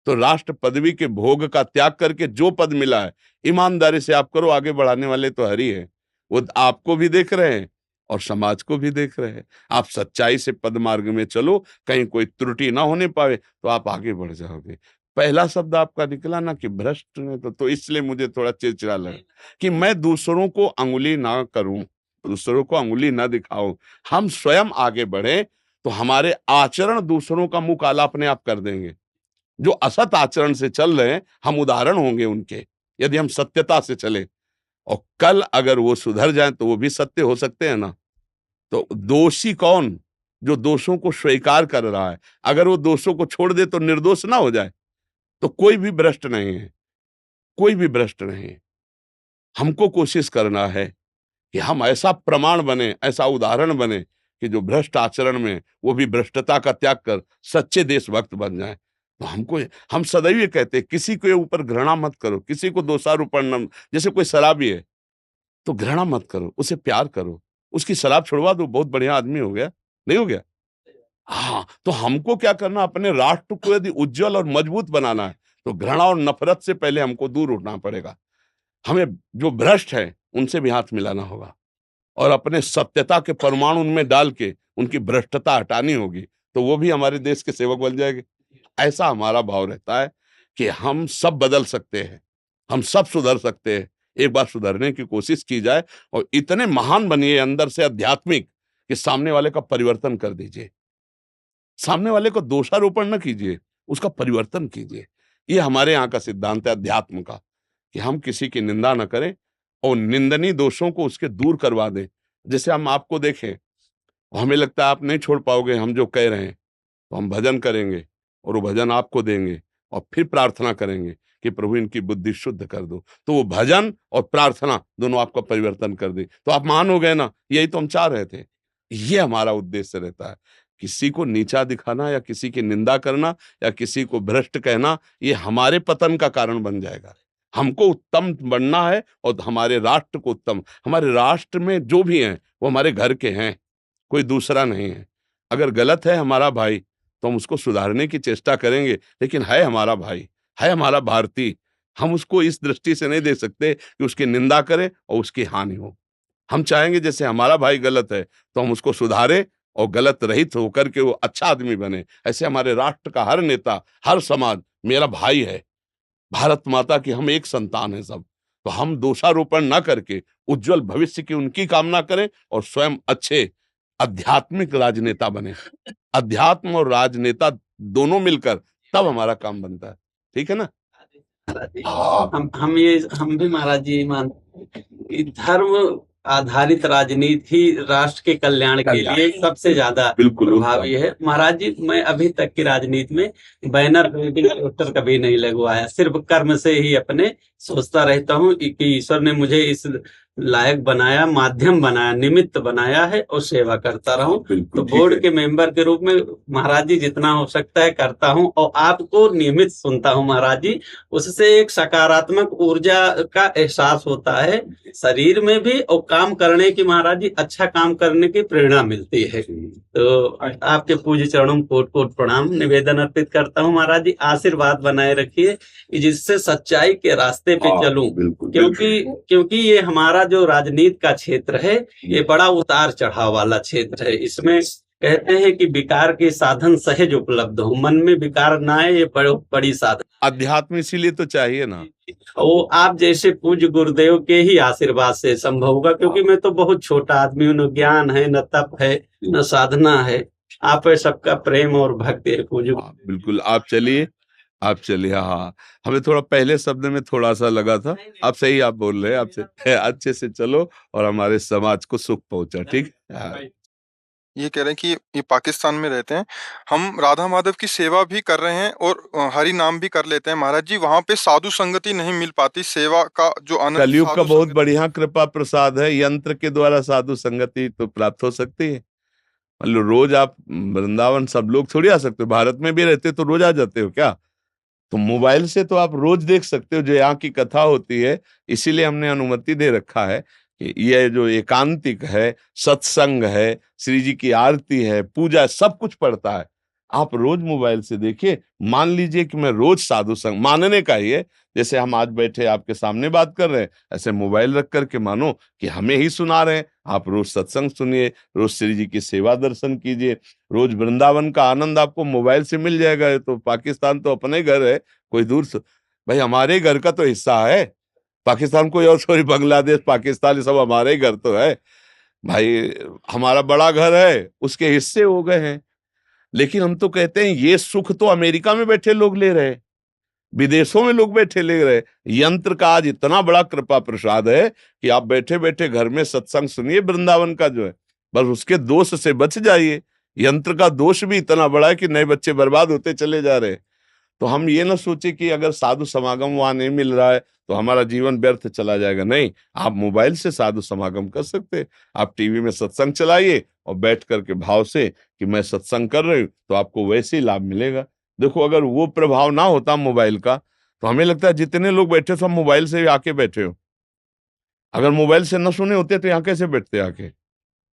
तो राष्ट्र पदवी के भोग का त्याग करके जो पद मिला है ईमानदारी से आप करो, आगे बढ़ाने वाले तो हरि हैं, वो आपको भी देख रहे हैं और समाज को भी देख रहे हैं। आप सच्चाई से पद मार्ग में चलो, कहीं कोई त्रुटि ना होने पाए तो आप आगे बढ़ जाओगे। पहला शब्द आपका निकला ना कि भ्रष्ट ने, तो इसलिए मुझे थोड़ा चिड़चिड़ा लगा कि मैं दूसरों को अंगुली ना करूं, दूसरों को अंगुली ना दिखाऊं। हम स्वयं आगे बढ़े तो हमारे आचरण दूसरों का मुंह काला अपने आप कर देंगे। जो असत आचरण से चल रहे हैं हम उदाहरण होंगे उनके, यदि हम सत्यता से चले, और कल अगर वो सुधर जाएं तो वो भी सत्य हो सकते हैं ना। तो दोषी कौन? जो दोषों को स्वीकार कर रहा है। अगर वो दोषों को छोड़ दे तो निर्दोष ना हो जाए, तो कोई भी भ्रष्ट नहीं है, कोई भी भ्रष्ट नहीं है। हमको कोशिश करना है कि हम ऐसा प्रमाण बने, ऐसा उदाहरण बने कि जो भ्रष्ट आचरण में वो भी भ्रष्टता का त्याग कर सच्चे देशभक्त बन जाए। तो हम सदैव ये कहते हैं किसी के ऊपर घृणा मत करो, किसी को दोषारोपण न, जैसे कोई शराबी है तो घृणा मत करो, उसे प्यार करो, उसकी शराब छुड़वा दो, बहुत बढ़िया आदमी हो गया, नहीं हो गया? हाँ, तो हमको क्या करना, अपने राष्ट्र को यदि उज्जवल और मजबूत बनाना है तो घृणा और नफरत से पहले हमको दूर उठना पड़ेगा। हमें जो भ्रष्ट है उनसे भी हाथ मिलाना होगा और अपने सत्यता के परमाणु उनमें डाल के उनकी भ्रष्टता हटानी होगी, तो वो भी हमारे देश के सेवक बन जाएंगे। ऐसा हमारा भाव रहता है कि हम सब बदल सकते हैं, हम सब सुधर सकते हैं। एक बार सुधरने की कोशिश की जाए और इतने महान बनिए अंदर से आध्यात्मिक कि सामने वाले का परिवर्तन कर दीजिए, सामने वाले को दोषारोपण न कीजिए, उसका परिवर्तन कीजिए। ये हमारे यहाँ का सिद्धांत है अध्यात्म का, कि हम किसी की निंदा न करें और निंदनीय दोषों को उसके दूर करवा दें। जैसे हम आपको देखें और हमें लगता है आप नहीं छोड़ पाओगे हम जो कह रहे हैं, तो हम भजन करेंगे और वो भजन आपको देंगे और फिर प्रार्थना करेंगे कि प्रभु इनकी बुद्धि शुद्ध कर दो। तो वो भजन और प्रार्थना दोनों आपका परिवर्तन कर दे, तो आप मान हो गए ना। यही तो हम चाह रहे थे। ये हमारा उद्देश्य रहता है। किसी को नीचा दिखाना या किसी की निंदा करना या किसी को भ्रष्ट कहना, ये हमारे पतन का कारण बन जाएगा। हमको उत्तम बनना है और हमारे राष्ट्र को उत्तम, हमारे राष्ट्र में जो भी हैं वो हमारे घर के हैं, कोई दूसरा नहीं है। अगर गलत है हमारा भाई तो हम उसको सुधारने की चेष्टा करेंगे, लेकिन है हमारा भाई, है हमारा भारतीय। हम उसको इस दृष्टि से नहीं देख सकते कि उसकी निंदा करें और उसकी हानि हो। हम चाहेंगे जैसे हमारा भाई गलत है तो हम उसको सुधारें और गलत रहित होकर के वो अच्छा आदमी बने। ऐसे हमारे राष्ट्र का हर नेता, हर समाज मेरा भाई है। भारत माता की हम एक संतान है सब। तो हम दोषारोपण ना करके उज्जवल भविष्य की उनकी कामना करें और स्वयं अच्छे आध्यात्मिक राजनेता बने। अध्यात्म और राजनेता दोनों मिलकर तब हमारा काम बनता है। ठीक है ना? हम भी महाराज जी मानते कि धर्म आधारित राजनीति ही राष्ट्र के कल्याण के लिए सबसे ज्यादा प्रभावी है। महाराज जी, मैं अभी तक की राजनीति में बैनर पोस्टर कभी नहीं लगवाया, सिर्फ कर्म से ही अपने सोचता रहता हूँ कि ईश्वर ने मुझे इस लायक बनाया, माध्यम बनाया, निमित्त बनाया है और सेवा करता रहूं। तो बोर्ड के मेंबर के रूप में महाराज जी जितना हो सकता है करता हूं और आपको नियमित सुनता हूं महाराज जी। उससे एक सकारात्मक ऊर्जा का एहसास होता है शरीर में भी और काम करने की महाराज जी, अच्छा काम करने की प्रेरणा मिलती है। तो आपके पूज्य चरणों में कोट कोट प्रणाम निवेदन अर्पित करता हूँ महाराज जी। आशीर्वाद बनाए रखिए जिससे सच्चाई के रास्ते पे चलूं, क्योंकि ये हमारा जो राजनीति का क्षेत्र है ये बड़ा उतार चढ़ाव वाला क्षेत्र है। इसमें कहते हैं कि विकार के साधन सहज उपलब्ध हो, मन में विकार ना आए, ये बड़ी साधन। अध्यात्म इसीलिए तो चाहिए ना। वो आप जैसे पूज्य गुरुदेव के ही आशीर्वाद से संभव होगा, क्योंकि मैं तो बहुत छोटा आदमी हूँ, न ज्ञान है, न तप है, न साधना है। आप सबका प्रेम और भक्ति है पूज्य। बिल्कुल, आप चलिए आप चलिए, हाँ, हमें थोड़ा पहले शब्द में थोड़ा सा लगा था, अब सही आप बोल रहे हैं, आपसे अच्छे से चलो और हमारे समाज को सुख पहुंचा, ठीक है? हाँ। ये कह रहे हैं कि ये पाकिस्तान में रहते हैं, हम राधा माधव की सेवा भी कर रहे हैं और हरि नाम भी कर लेते हैं महाराज जी, वहां पे साधु संगति नहीं मिल पाती, सेवा का जो आनंद कलयुग का साधु बहुत संगति। बढ़िया कृपा प्रसाद है, यंत्र के द्वारा साधु संगति तो प्राप्त हो सकती है। मतलब रोज आप वृंदावन सब लोग थोड़ी आ सकते हो, भारत में भी रहते तो रोज आ जाते हो क्या? तो मोबाइल से तो आप रोज देख सकते हो जो यहाँ की कथा होती है। इसीलिए हमने अनुमति दे रखा है कि ये जो एकांतिक है, सत्संग है, श्री जी की आरती है, पूजा, सब कुछ पड़ता है। आप रोज मोबाइल से देखिए। मान लीजिए कि मैं रोज साधु संग, मानने का ही है, जैसे हम आज बैठे आपके सामने बात कर रहे हैं, ऐसे मोबाइल रख करके मानो कि हमें ही सुना रहे हैं। आप रोज सत्संग सुनिए, रोज श्री जी की सेवा दर्शन कीजिए, रोज वृंदावन का आनंद आपको मोबाइल से मिल जाएगा। ये तो पाकिस्तान तो अपने घर है, कोई दूर से भाई हमारे घर का तो हिस्सा है। पाकिस्तान कोई और, सॉरी, बांग्लादेश, पाकिस्तान, ये सब हमारे ही घर तो है भाई। हमारा बड़ा घर है, उसके हिस्से हो गए हैं। लेकिन हम तो कहते हैं ये सुख तो अमेरिका में बैठे लोग ले रहे हैं, विदेशों में लोग बैठे ले रहे। यंत्र का आज इतना बड़ा कृपा प्रसाद है कि आप बैठे बैठे घर में सत्संग सुनिए वृंदावन का जो है, बस उसके दोष से बच जाइए। यंत्र का दोष भी इतना बड़ा है कि नए बच्चे बर्बाद होते चले जा रहे हैं। तो हम ये ना सोचे कि अगर साधु समागम वहां नहीं मिल रहा है तो हमारा जीवन व्यर्थ चला जाएगा। नहीं, आप मोबाइल से साधु समागम कर सकते हैं। आप टीवी में सत्संग चलाइए और बैठ करके भाव से कि मैं सत्संग कर रही हूँ, तो आपको वैसे ही लाभ मिलेगा। देखो, अगर वो प्रभाव ना होता मोबाइल का, तो हमें लगता है जितने लोग बैठे सब मोबाइल से आके बैठे हो। अगर मोबाइल से न सुने होते तो यहाँ कैसे बैठते आके?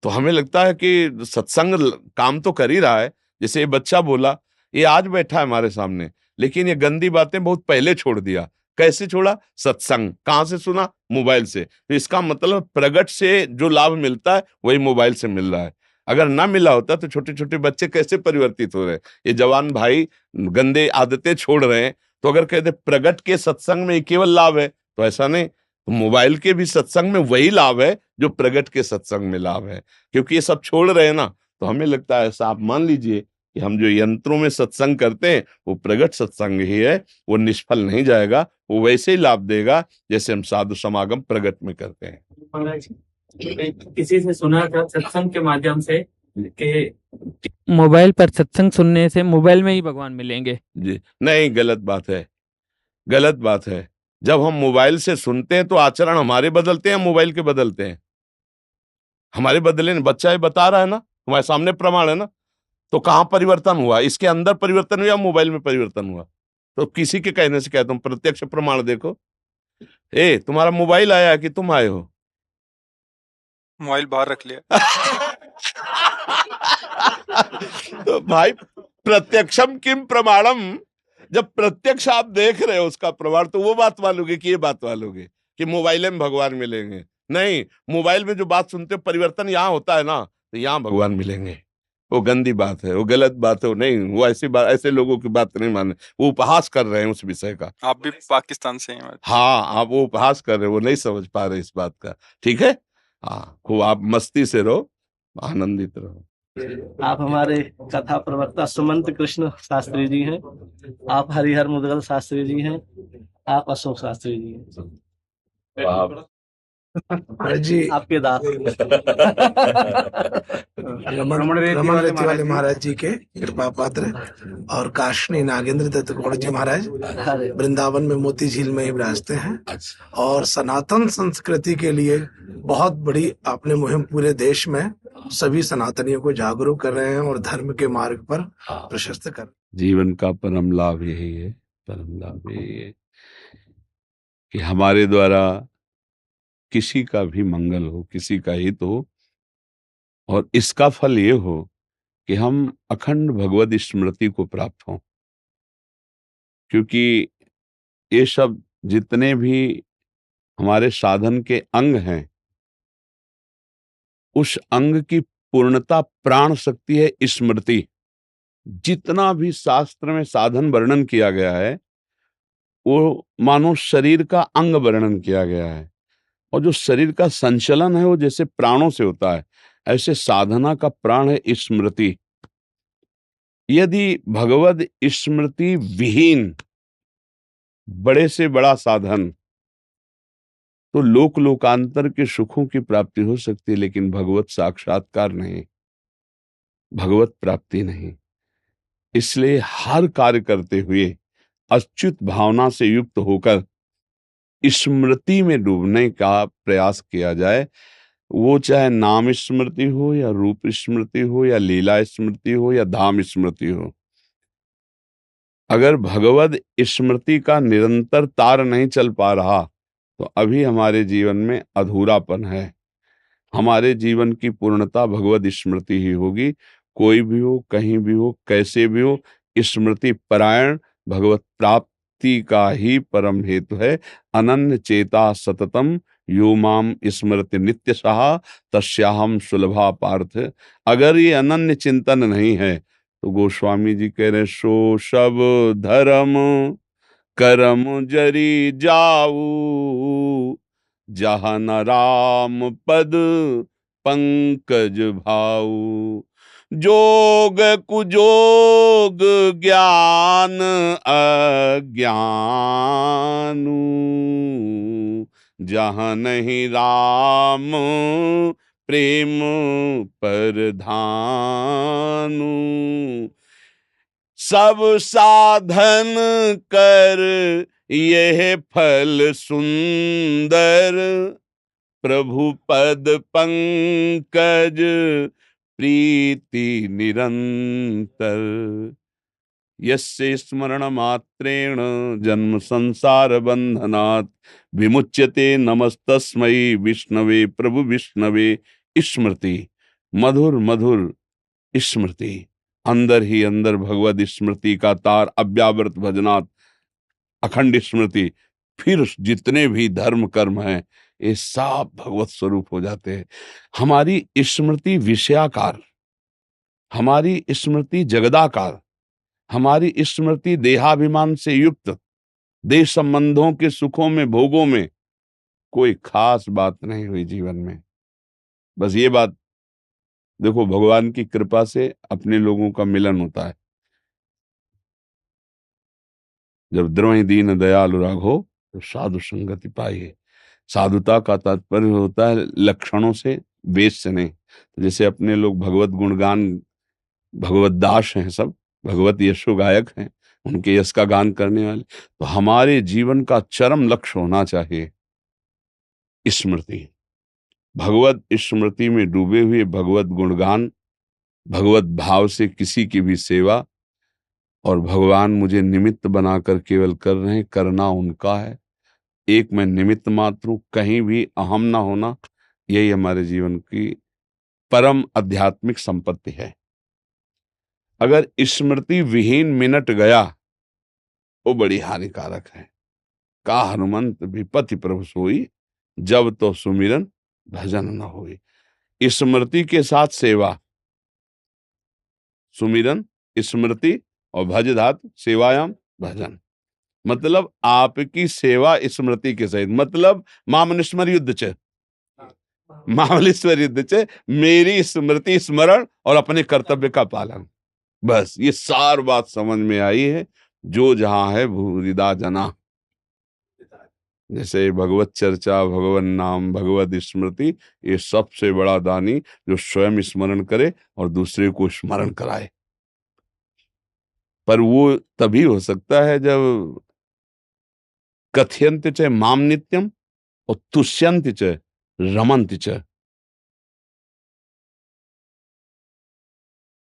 तो हमें लगता है कि सत्संग काम तो कर ही रहा है। जैसे ये बच्चा बोला, ये आज बैठा है हमारे सामने, लेकिन ये गंदी बातें बहुत पहले छोड़ दिया। कैसे छोड़ा? सत्संग कहाँ से सुना? मोबाइल से। तो इसका मतलब प्रगट से जो लाभ मिलता है वही मोबाइल से मिल रहा है। अगर ना मिला होता तो छोटे छोटे बच्चे कैसे परिवर्तित हो रहे हैं? ये जवान भाई गंदे आदतें छोड़ रहे हैं। तो अगर कहते प्रगट के सत्संग में केवल लाभ है, तो ऐसा नहीं। तो मोबाइल के भी सत्संग में वही लाभ है जो प्रगट के सत्संग में लाभ है, क्योंकि ये सब छोड़ रहे हैं ना। तो हमें लगता है ऐसा, आप मान लीजिए कि हम जो यंत्रों में सत्संग करते हैं वो प्रगट सत्संग ही है, वो निष्फल नहीं जाएगा, वो वैसे ही लाभ देगा जैसे हम साधु समागम प्रगट में करते हैं। महाराज, किसी से सुना था सत्संग के माध्यम से कि मोबाइल पर सत्संग सुनने से मोबाइल में ही भगवान मिलेंगे। जी नहीं, गलत बात है, गलत बात है। जब हम मोबाइल से सुनते हैं तो आचरण हमारे बदलते हैं, मोबाइल के बदलते हैं? हमारे बदले नहीं। बच्चा ये बता रहा है ना, तुम्हारे सामने प्रमाण है ना। तो कहाँ परिवर्तन हुआ? इसके अंदर परिवर्तन हुआ या मोबाइल में परिवर्तन हुआ? तो किसी के कहने से कहता हूं, प्रत्यक्ष प्रमाण देखो। तुम्हारा मोबाइल आया कि तुम आए हो? मोबाइल बाहर रख लिया। तो भाई, प्रत्यक्षम किम प्रमाणम। जब प्रत्यक्ष आप देख रहे हो उसका प्रमाण, तो वो बात मानोगे कि ये बात मानोगे कि मोबाइल में भगवान मिलेंगे? नहीं, मोबाइल में जो बात सुनते हो परिवर्तन यहाँ होता है ना, तो यहाँ भगवान मिलेंगे। वो गंदी बात है, वो गलत बात है, वो नहीं, वो ऐसी बात, ऐसे लोगों की बात नहीं माने। वो उपहास कर रहे हैं उस विषय का। आप भी पाकिस्तान से हैं? हाँ, आप वो उपहास कर रहे हैं, वो नहीं समझ पा रहे इस बात का। ठीक है, हाँ, खूब आप मस्ती से रहो, आनंदित रहो। आप हमारे कथा प्रवक्ता सुमंत कृष्ण शास्त्री जी हैं, आप हरिहर मुदगल शास्त्री जी हैं, आप अशोक शास्त्री जी हैं। जी आपके दास रमण रेती वाले महाराज जी के कृपा पात्र और काशनी नागेंद्र दत्त गौड़ जी महाराज वृंदावन में मोती झील में ही विराजते हैं। और सनातन संस्कृति के लिए बहुत बड़ी आपने मुहिम पूरे देश में सभी सनातनियों को जागरूक कर रहे हैं और धर्म के मार्ग पर प्रशस्त कर। जीवन का परम लाभ यही है, परम लाभ यही है कि हमारे द्वारा किसी का भी मंगल हो, किसी का हित हो, और इसका फल ये हो कि हम अखंड भगवद स्मृति को प्राप्त हों। क्योंकि ये सब जितने भी हमारे साधन के अंग हैं, उस अंग की पूर्णता प्राण शक्ति है स्मृति। जितना भी शास्त्र में साधन वर्णन किया गया है वो मानो शरीर का अंग वर्णन किया गया है, और जो शरीर का संचलन है वो जैसे प्राणों से होता है, ऐसे साधना का प्राण है स्मृति। यदि भगवद स्मृति विहीन बड़े से बड़ा साधन तो लोक लोकांतर के सुखों की प्राप्ति हो सकती है, लेकिन भगवत साक्षात्कार नहीं, भगवत प्राप्ति नहीं। इसलिए हर कार्य करते हुए अच्युत भावना से युक्त होकर स्मृति में डूबने का प्रयास किया जाए। वो चाहे नाम स्मृति हो या रूप स्मृति हो या लीला स्मृति हो या धाम स्मृति हो। अगर भगवद स्मृति का निरंतर तार नहीं चल पा रहा तो अभी हमारे जीवन में अधूरापन है। हमारे जीवन की पूर्णता भगवद स्मृति ही होगी। कोई भी हो, कहीं भी हो, कैसे भी हो, स्मृति परायण भगवत प्राप्ति का ही परम हेतु है। अनन्य चेता सततम यो माम स्मृति नित्य सहा तस्याहम सुलभा पार्थ। अगर ये अनन्य चिंतन नहीं है तो गोस्वामी जी कह रहे सो सब धर्म करम जरी जाऊ जहाँ न राम पद पंकज भाऊ। जोग कुजोग ज्ञान अज्ञानू जहाँ नहीं राम प्रेम परधानु। सब साधन कर यह फल सुंदर प्रभु पद पंकज प्रीति निरंतर। यस्य स्मरण मात्रेण जन्म संसार बंधनात् विमुच्यते नमस्तस्मै विष्णवे प्रभु विष्णवे। स्मृति मधुर मधुर स्मृति, अंदर ही अंदर भगवद स्मृति का तार अव्यावृत भजनात् अखंड स्मृति। फिर जितने भी धर्म कर्म हैं ये सब भगवत स्वरूप हो जाते हैं। हमारी स्मृति विषयाकार, हमारी स्मृति जगदाकार, हमारी स्मृति देहाभिमान से युक्त, देह संबंधों के सुखों में भोगों में कोई खास बात नहीं हुई जीवन में। बस ये बात देखो, भगवान की कृपा से अपने लोगों का मिलन होता है। जब द्रोही दीन दयालु राघो तो साधु संगति पाइए। साधुता का तात्पर्य होता है लक्षणों से, वेश से नहीं। तो जैसे अपने लोग भगवत गुणगान, भगवत दास हैं, सब भगवत यशो गायक हैं, उनके यश का गान करने वाले। तो हमारे जीवन का चरम लक्ष्य होना चाहिए स्मृति। भगवत स्मृति में डूबे हुए भगवत गुणगान, भगवत भाव से किसी की भी सेवा, और भगवान मुझे निमित्त बनाकर केवल कर रहे हैं, करना उनका है। एक मैं निमित्त मात्र हूं, कहीं भी अहम ना होना, यही हमारे जीवन की परम आध्यात्मिक संपत्ति है। अगर स्मृति विहीन मिनट गया वो बड़ी हानिकारक है। का हनुमंत विपति प्रभु सोई जब तो सुमिरन भजन न होई। स्मृति के साथ सेवा, सुमिरन स्मृति और भज धातु सेवायाम भजन, मतलब आपकी सेवा स्मृति के सहित। मतलब मामनिस्मर युद्ध च, मामलेश्वर युद्ध च, मेरी स्मृति स्मरण और अपने कर्तव्य का पालन। बस ये सार बात समझ में आई है। जो जहां है भूरिदा जना, जैसे भगवत चर्चा, भगवन नाम, भगवत स्मृति, ये सबसे बड़ा दानी जो स्वयं स्मरण करे और दूसरे को स्मरण कराए। पर वो तभी हो सकता है जब कथयंत च माम नित्यम और तुष्यंत च रमंत च।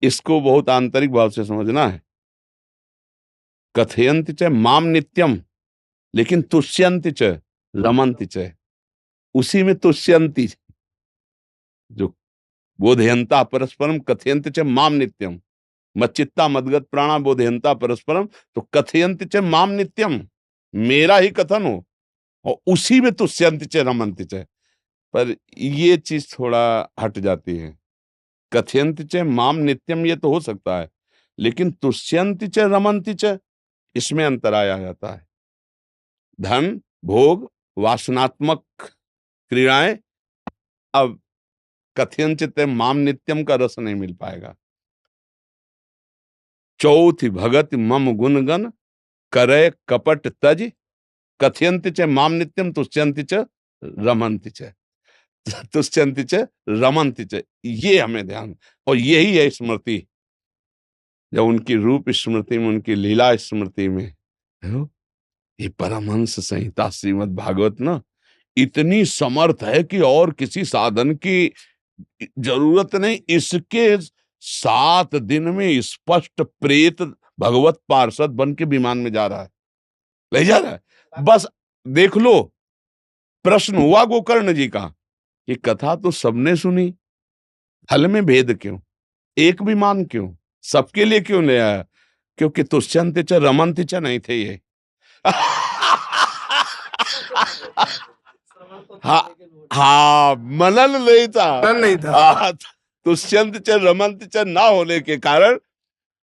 इसको बहुत आंतरिक भाव से समझना है। कथयंत च माम नित्यम, लेकिन तुष्यंत च रमंत च, उसी में तुष्यंती, जो बोधयंता परस्परम कथयंत च माम नित्यम, मच्चित्ता मदगत प्राणा बोधयंता परस्परम, तो कथयंत च माम नित्यम, मेरा ही कथन हो, और उसी में तुष्यंत च रमंत च। पर ये चीज थोड़ा हट जाती है। कथयंत च माम नित्यम ये तो हो सकता है, लेकिन तुष्यंत च रमंत च, इसमें अंतराय आ जाता है। धन भोग वासनात्मक क्रियाएं, अब कथयंचित माम नित्यम का रस नहीं मिल पाएगा। चौथी भगत मम गुणगन करे कपट तज कथयंति च माम नित्यम तुष्यंति च रमन्ति च, तुष्यंति च रमन्ति च। ये हमें ध्यान, और यही है स्मृति। जब उनकी रूप स्मृति में, उनकी लीला स्मृति में, ये परमहंस संहिता श्रीमद् भागवत ना इतनी समर्थ है कि और किसी साधन की जरूरत नहीं। इसके 7 दिन में स्पष्ट प्रेत भगवत पार्षद बन के विमान में जा रहा है, ले जा रहा है। बस देख लो, प्रश्न हुआ गोकर्ण जी का, ये कथा तो सबने सुनी, हल में भेद क्यों, एक विमान क्यों, सबके लिए क्यों ले आया? क्योंकि तुष्यंत च रमन्त च नहीं थे ये। हाँ, मनन नहीं था, नहीं था। तुष्यंत च रमन्त च ना होने के कारण,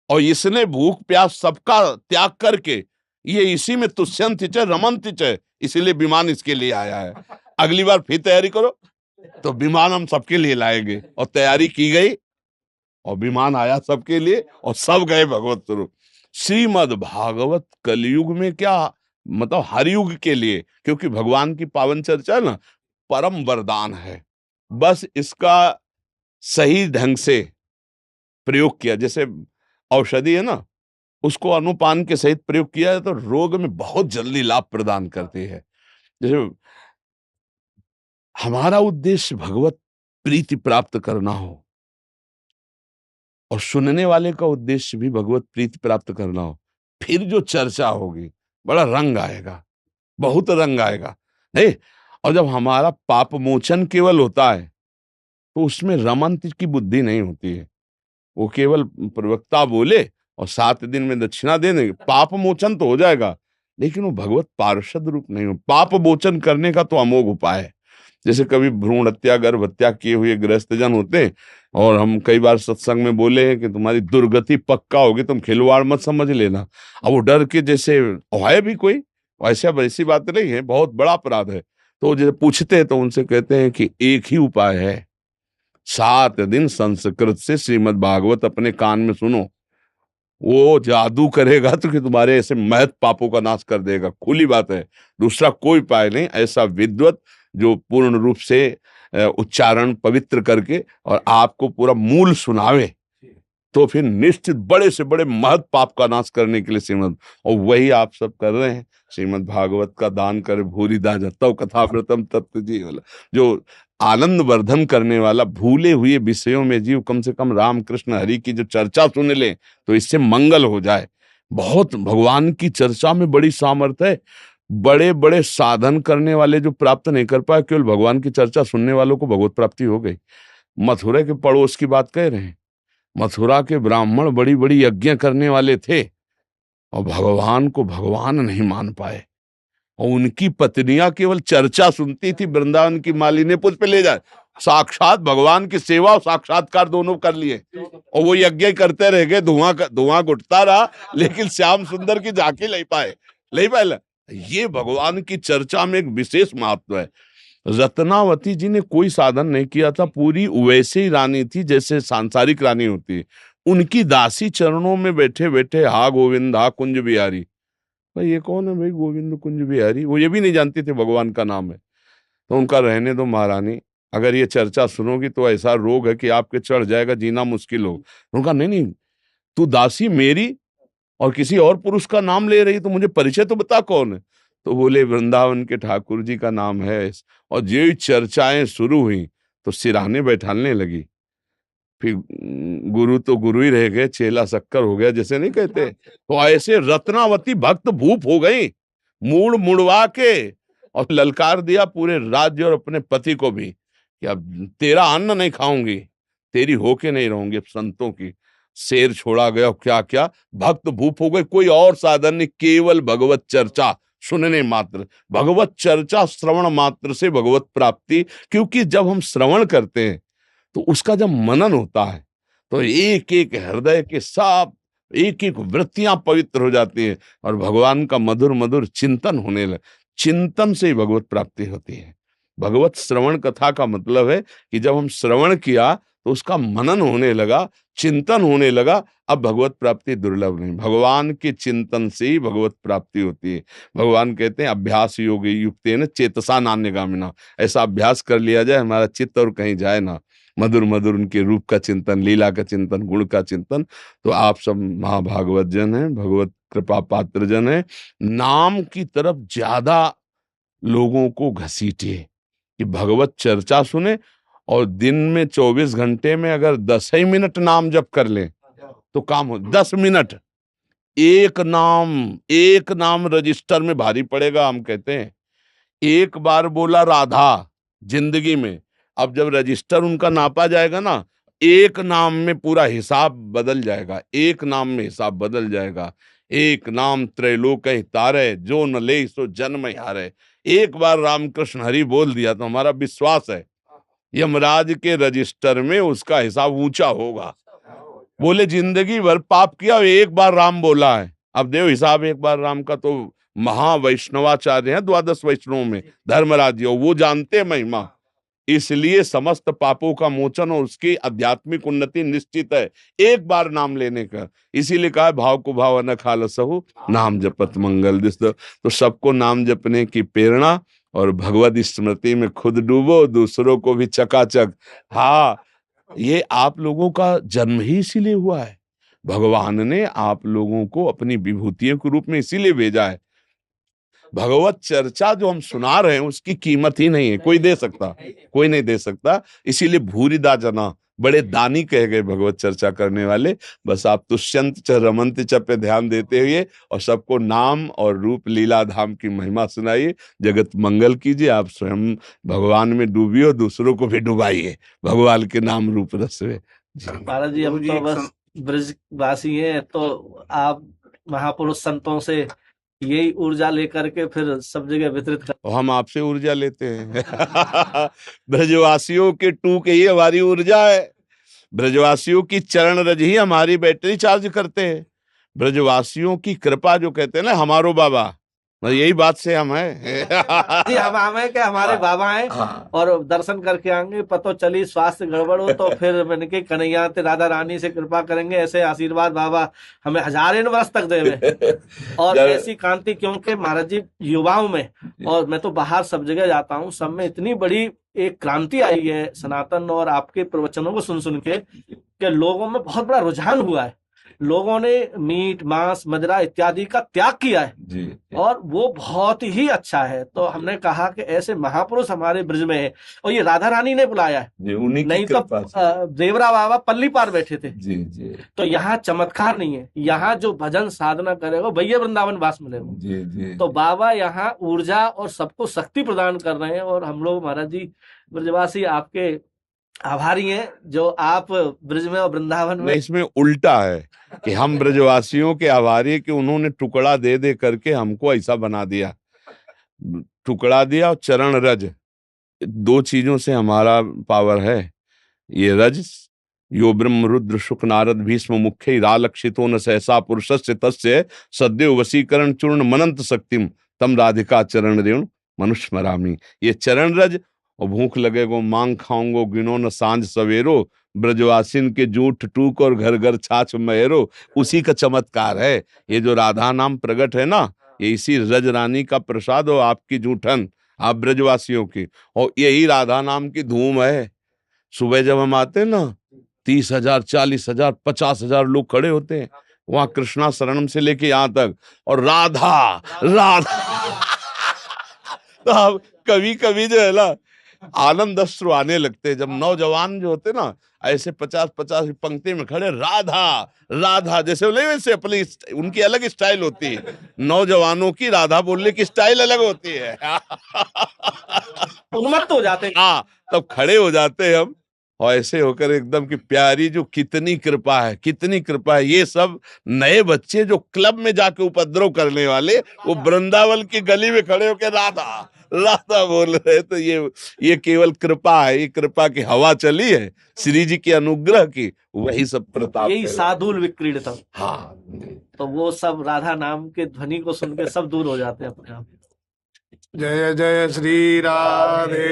और इसने भूख प्यास सबका त्याग करके ये इसी में तुष्यंत च रमन्त च, इसीलिए विमान इसके लिए आया है। अगली बार फिर तैयारी करो तो विमान हम सबके लिए लाएंगे। और तैयारी की गई और विमान आया सबके लिए, और सब गए भगवत स्वरूप। श्रीमद् भागवत कलयुग में क्या मतलब हर युग के लिए, क्योंकि भगवान की पावन चर्चा ना परम वरदान है। बस इसका सही ढंग से प्रयोग किया, जैसे औषधि है ना, उसको अनुपान के सहित प्रयोग किया है तो रोग में बहुत जल्दी लाभ प्रदान करती है। जैसे हमारा उद्देश्य भगवत प्रीति प्राप्त करना हो, और सुनने वाले का उद्देश्य भी भगवत प्रीति प्राप्त करना हो, फिर जो चर्चा होगी बड़ा रंग आएगा, बहुत रंग आएगा। नहीं, और जब हमारा पाप मोचन केवल होता है तो उसमें रमंत की बुद्धि नहीं होती है। वो केवल प्रवक्ता बोले और 7 दिन में दक्षिणा दे देंगे, पाप मोचन तो हो जाएगा, लेकिन वो भगवत पार्षद रूप नहीं हो। पाप मोचन करने का तो अमोघ उपाय है। जैसे कभी भ्रूण हत्या, गर्भ हत्या किए हुए गृहस्थजन होते हैं, और हम कई बार सत्संग में बोले हैं कि तुम्हारी दुर्गति पक्का होगी, तुम खिलवाड़ मत समझ लेना। अब वो डर के, जैसे है भी कोई वैसी बात नहीं है, बहुत बड़ा अपराध है। तो जैसे पूछते हैं तो उनसे कहते हैं कि एक ही उपाय है, 7 दिन संस्कृत से श्रीमद् भागवत अपने कान में सुनो, वो जादू करेगा तो कि तुम्हारे ऐसे महत पापों का नाश कर देगा, खुली बात है। दूसरा कोई उपाय नहीं। ऐसा विद्वत जो पूर्ण रूप से उच्चारण पवित्र करके और आपको पूरा मूल सुनावे, तो फिर निश्चित बड़े से बड़े महत पाप का नाश करने के लिए श्रीमद्, और वही आप सब कर रहे हैं। श्रीमद् भागवत का दान करे भूरी दान तव कथाव्रतम तत्व जी वाला, जो आनंद वर्धन करने वाला, भूले हुए विषयों में जीव कम से कम राम कृष्ण हरि की जो चर्चा सुन ले तो इससे मंगल हो जाए। बहुत भगवान की चर्चा में बड़ी सामर्थ्य है। बड़े बड़े साधन करने वाले जो प्राप्त नहीं कर पाए, केवल भगवान की चर्चा सुनने वालों को भगवत प्राप्ति हो गई। मथुरा के पड़ोस की बात कह रहे हैं, मथुरा के ब्राह्मण बड़ी बड़ी यज्ञ करने वाले थे और भगवान को भगवान नहीं मान पाए, और उनकी पत्नियां केवल चर्चा सुनती थी। वृंदावन की मालिनी पुष्प ले जाए, साक्षात भगवान की सेवा और साक्षात्कार दोनों कर लिए, और वो यज्ञ करते रह गए, धुआं घुटता रहा, लेकिन श्याम सुंदर की झांकी ले पाए। ये भगवान की चर्चा में एक विशेष महत्व है। रत्नावती जी ने कोई साधन नहीं किया था, पूरी वैसे ही रानी थी जैसे सांसारिक रानी होती है। उनकी दासी चरणों में बैठे बैठे हा गोविंद हा कुंज बिहारी, भाई ये कौन है भाई गोविंद कुंज बिहारी, वो ये भी नहीं जानती थे भगवान का नाम है। तो उनका रहने दो महारानी, अगर ये चर्चा सुनोगी तो ऐसा रोग है कि आपके चढ़ जाएगा, जीना मुश्किल हो। उनका नहीं, तू दासी मेरी और किसी और पुरुष का नाम ले रही, तो मुझे परिचय तो बता कौन है। तो बोले वृंदावन के ठाकुर जी का नाम है। और जो चर्चाएं शुरू हुई तो सिराने बैठाने लगी। फिर गुरु तो गुरु ही रह गए, चेला शक्कर हो गया, जैसे नहीं कहते। तो ऐसे रत्नावती भक्त भूप हो गई, मूड मुड़वा के, और ललकार दिया पूरे राज्य और अपने पति को भी कि अब तेरा अन्न नहीं खाऊंगी, तेरी होके नहीं रहूंगी। संतों की शेर छोड़ा गया, क्या क्या भक्त भूप हो गए। कोई और साधन नहीं, केवल भगवत चर्चा सुनने मात्र, भगवत चर्चा श्रवण मात्र से भगवत प्राप्ति। क्योंकि जब हम श्रवण करते हैं तो उसका जब मनन होता है तो एक एक हृदय के सब एक एक वृत्तियां पवित्र हो जाती है, और भगवान का मधुर मधुर चिंतन होने लगे। चिंतन से ही भगवत प्राप्ति होती है। भगवत श्रवण कथा का मतलब है कि जब हम श्रवण किया तो उसका मनन होने लगा, चिंतन होने लगा। अब भगवत प्राप्ति दुर्लभ नहीं, भगवान के चिंतन से ही भगवत प्राप्ति होती है। भगवान कहते हैं अभ्यास योग युक्तेन चेतसा नान्यगामिना, ऐसा अभ्यास कर लिया जाए हमारा चित्त और कहीं जाए ना। मधुर मधुर उनके रूप का चिंतन, लीला का चिंतन, गुण का चिंतन। तो आप सब महाभागवत जन हैं, भगवत कृपा पात्र जन हैं, नाम की तरफ ज्यादा लोगों को घसीटिए कि भगवत चर्चा सुने, और दिन में 24 घंटे में अगर 10 ही मिनट नाम जप कर लें तो काम हो। 10 मिनट एक नाम रजिस्टर में भारी पड़ेगा। हम कहते हैं एक बार बोला राधा जिंदगी में, अब जब रजिस्टर उनका नापा जाएगा ना, एक नाम में पूरा हिसाब बदल जाएगा, एक नाम में हिसाब बदल जाएगा। एक नाम त्रैलोक तारे, जो न ले सो जन्म हारे। एक बार रामकृष्ण हरि बोल दिया तो हमारा विश्वास है यमराज के रजिस्टर में उसका हिसाब ऊंचा होगा। बोले जिंदगी भर पाप किया, एक बार राम बोला है, अब देव हिसाब एक बार राम का। तो महावैष्णवाचार्य हैं 12 वैष्णवों में धर्मराज, वो जानते हैं महिमा, इसलिए समस्त पापों का मोचन और उसकी आध्यात्मिक उन्नति निश्चित है एक बार नाम लेने का। इसीलिए कहा भाव को भाव न खालसहु नाम जपत मंगल दिस। तो सबको नाम जपने की प्रेरणा, और भगवत स्मृति में खुद डूबो, दूसरों को भी चकाचक। हाँ, ये आप लोगों का जन्म ही इसीलिए हुआ है। भगवान ने आप लोगों को अपनी विभूतियों के रूप में इसीलिए भेजा है। भगवत चर्चा जो हम सुना रहे हैं उसकी कीमत ही नहीं है, कोई दे सकता, कोई नहीं दे सकता। इसीलिए भूरिदा जना, बड़े दानी कहे गए भगवत चर्चा करने वाले। बस आप तुष्यंत च रमंत च पे ध्यान देते हुए और सबको नाम और रूप लीला धाम की महिमा सुनाइए, जगत मंगल कीजिए। आप स्वयं भगवान में डूबिए और दूसरों को भी डुबाइए भगवान के नाम रूप रस में। महाराज जी, हम तो बस ब्रजवासी हैं, तो आप महापुरुष संतों से यही ऊर्जा लेकर के फिर सब जगह वितरित कर। हम आपसे ऊर्जा लेते हैं ब्रजवासियों के टूक ही हमारी ऊर्जा है। ब्रजवासियों की चरण रज ही हमारी बैटरी चार्ज करते हैं। ब्रजवासियों की कृपा, जो कहते हैं ना हमारो बाबा, यही बात से हम हैं जी, हम है कि हमारे बाबा हैं। और दर्शन करके आएंगे, पतो चली स्वास्थ्य गड़बड़ हो तो फिर मैंने के कन्हैया ते राधा रानी से कृपा करेंगे। ऐसे आशीर्वाद बाबा हमें हजारों वर्ष तक देवे। और ऐसी क्रांति, क्योंकि महाराज जी युवाओं में, और मैं तो बाहर सब जगह जाता हूँ, सब में इतनी बड़ी एक क्रांति आई है सनातन और आपके प्रवचनों को सुन के कि लोगों में बहुत बड़ा रुझान हुआ है। लोगों ने मीट मांस मदिरा इत्यादि का त्याग किया है जी। और वो बहुत ही अच्छा है। तो हमने कहा कि ऐसे महापुरुष हमारे ब्रज में है, और ये राधा रानी ने बुलाया है, नहीं तो देवरा बाबा पल्ली पार बैठे थे जी जी। तो यहाँ चमत्कार नहीं है, यहाँ जो भजन साधना करेगा भैया वृंदावन वास मिलेगा जी जी। तो बाबा यहाँ ऊर्जा और सबको शक्ति प्रदान कर रहे हैं। और हम लोग महाराज जी ब्रजवासी आपके आभारी हैं, जो आप ब्रज में और वृंदावन में। इसमें उल्टा है कि हम ब्रजवासियों के आभारी कि उन्होंने टुकड़ा दे दे करके हमको ऐसा बना दिया, टुकड़ा दिया और चरण रज, दो चीजों से हमारा पावर है। ये रज यो ब्रह्म रुद्र शुक नारद भीष्म मुख्य रालक्षितो न सहसा पुरुषस्य तस्य सद्यो वशीकरण चूर्ण मनंत शक्तिम तम राधिका चरण रेणु मनुष्य मरामी। ये चरण रज, और भूख लगेगो मांग खाऊंगो गिनो न सांझ सवेरो, ब्रजवासिन के जूठ टूक और घर घर छाछ महेरो, उसी का चमत्कार है। ये जो राधा नाम प्रकट है ना, ये इसी रज रानी का प्रसाद हो, आपकी जूठन, आप ब्रजवासियों की, और यही राधा नाम की धूम है। सुबह जब हम आते हैं ना, 30,000 40,000 50,000 लोग खड़े होते हैं वहां कृष्णा शरणम से लेके यहाँ तक, और राधा राधा तो अब कभी कभी जो है ना आनंद अश्रु आने लगते हैं, जब नौजवान जो होते ना ऐसे 50-50 पंक्ति में खड़े राधा राधा जैसे बोले, वैसे अपनी उनकी अलग स्टाइल होती है। नौजवानों की राधा बोलने की स्टाइल अलग होती है उन्मत्त हो जाते हैं। हाँ, तब खड़े हो जाते हैं हम, और ऐसे होकर एकदम की प्यारी, जो कितनी कृपा है, कितनी कृपा है। ये सब नए बच्चे जो क्लब में जाके उपद्रव करने वाले, वो वृंदावन की गली में खड़े होकर राधा राधा बोल रहे। तो ये केवल कृपा है, ये कृपा की हवा चली है श्री जी के अनुग्रह की, वही सब प्रताप, यही साधुल विक्रीडतम। हाँ, तो वो सब राधा नाम के ध्वनि को सुन के सब दूर हो जाते हैं अपने आप। जय जय श्री राधे।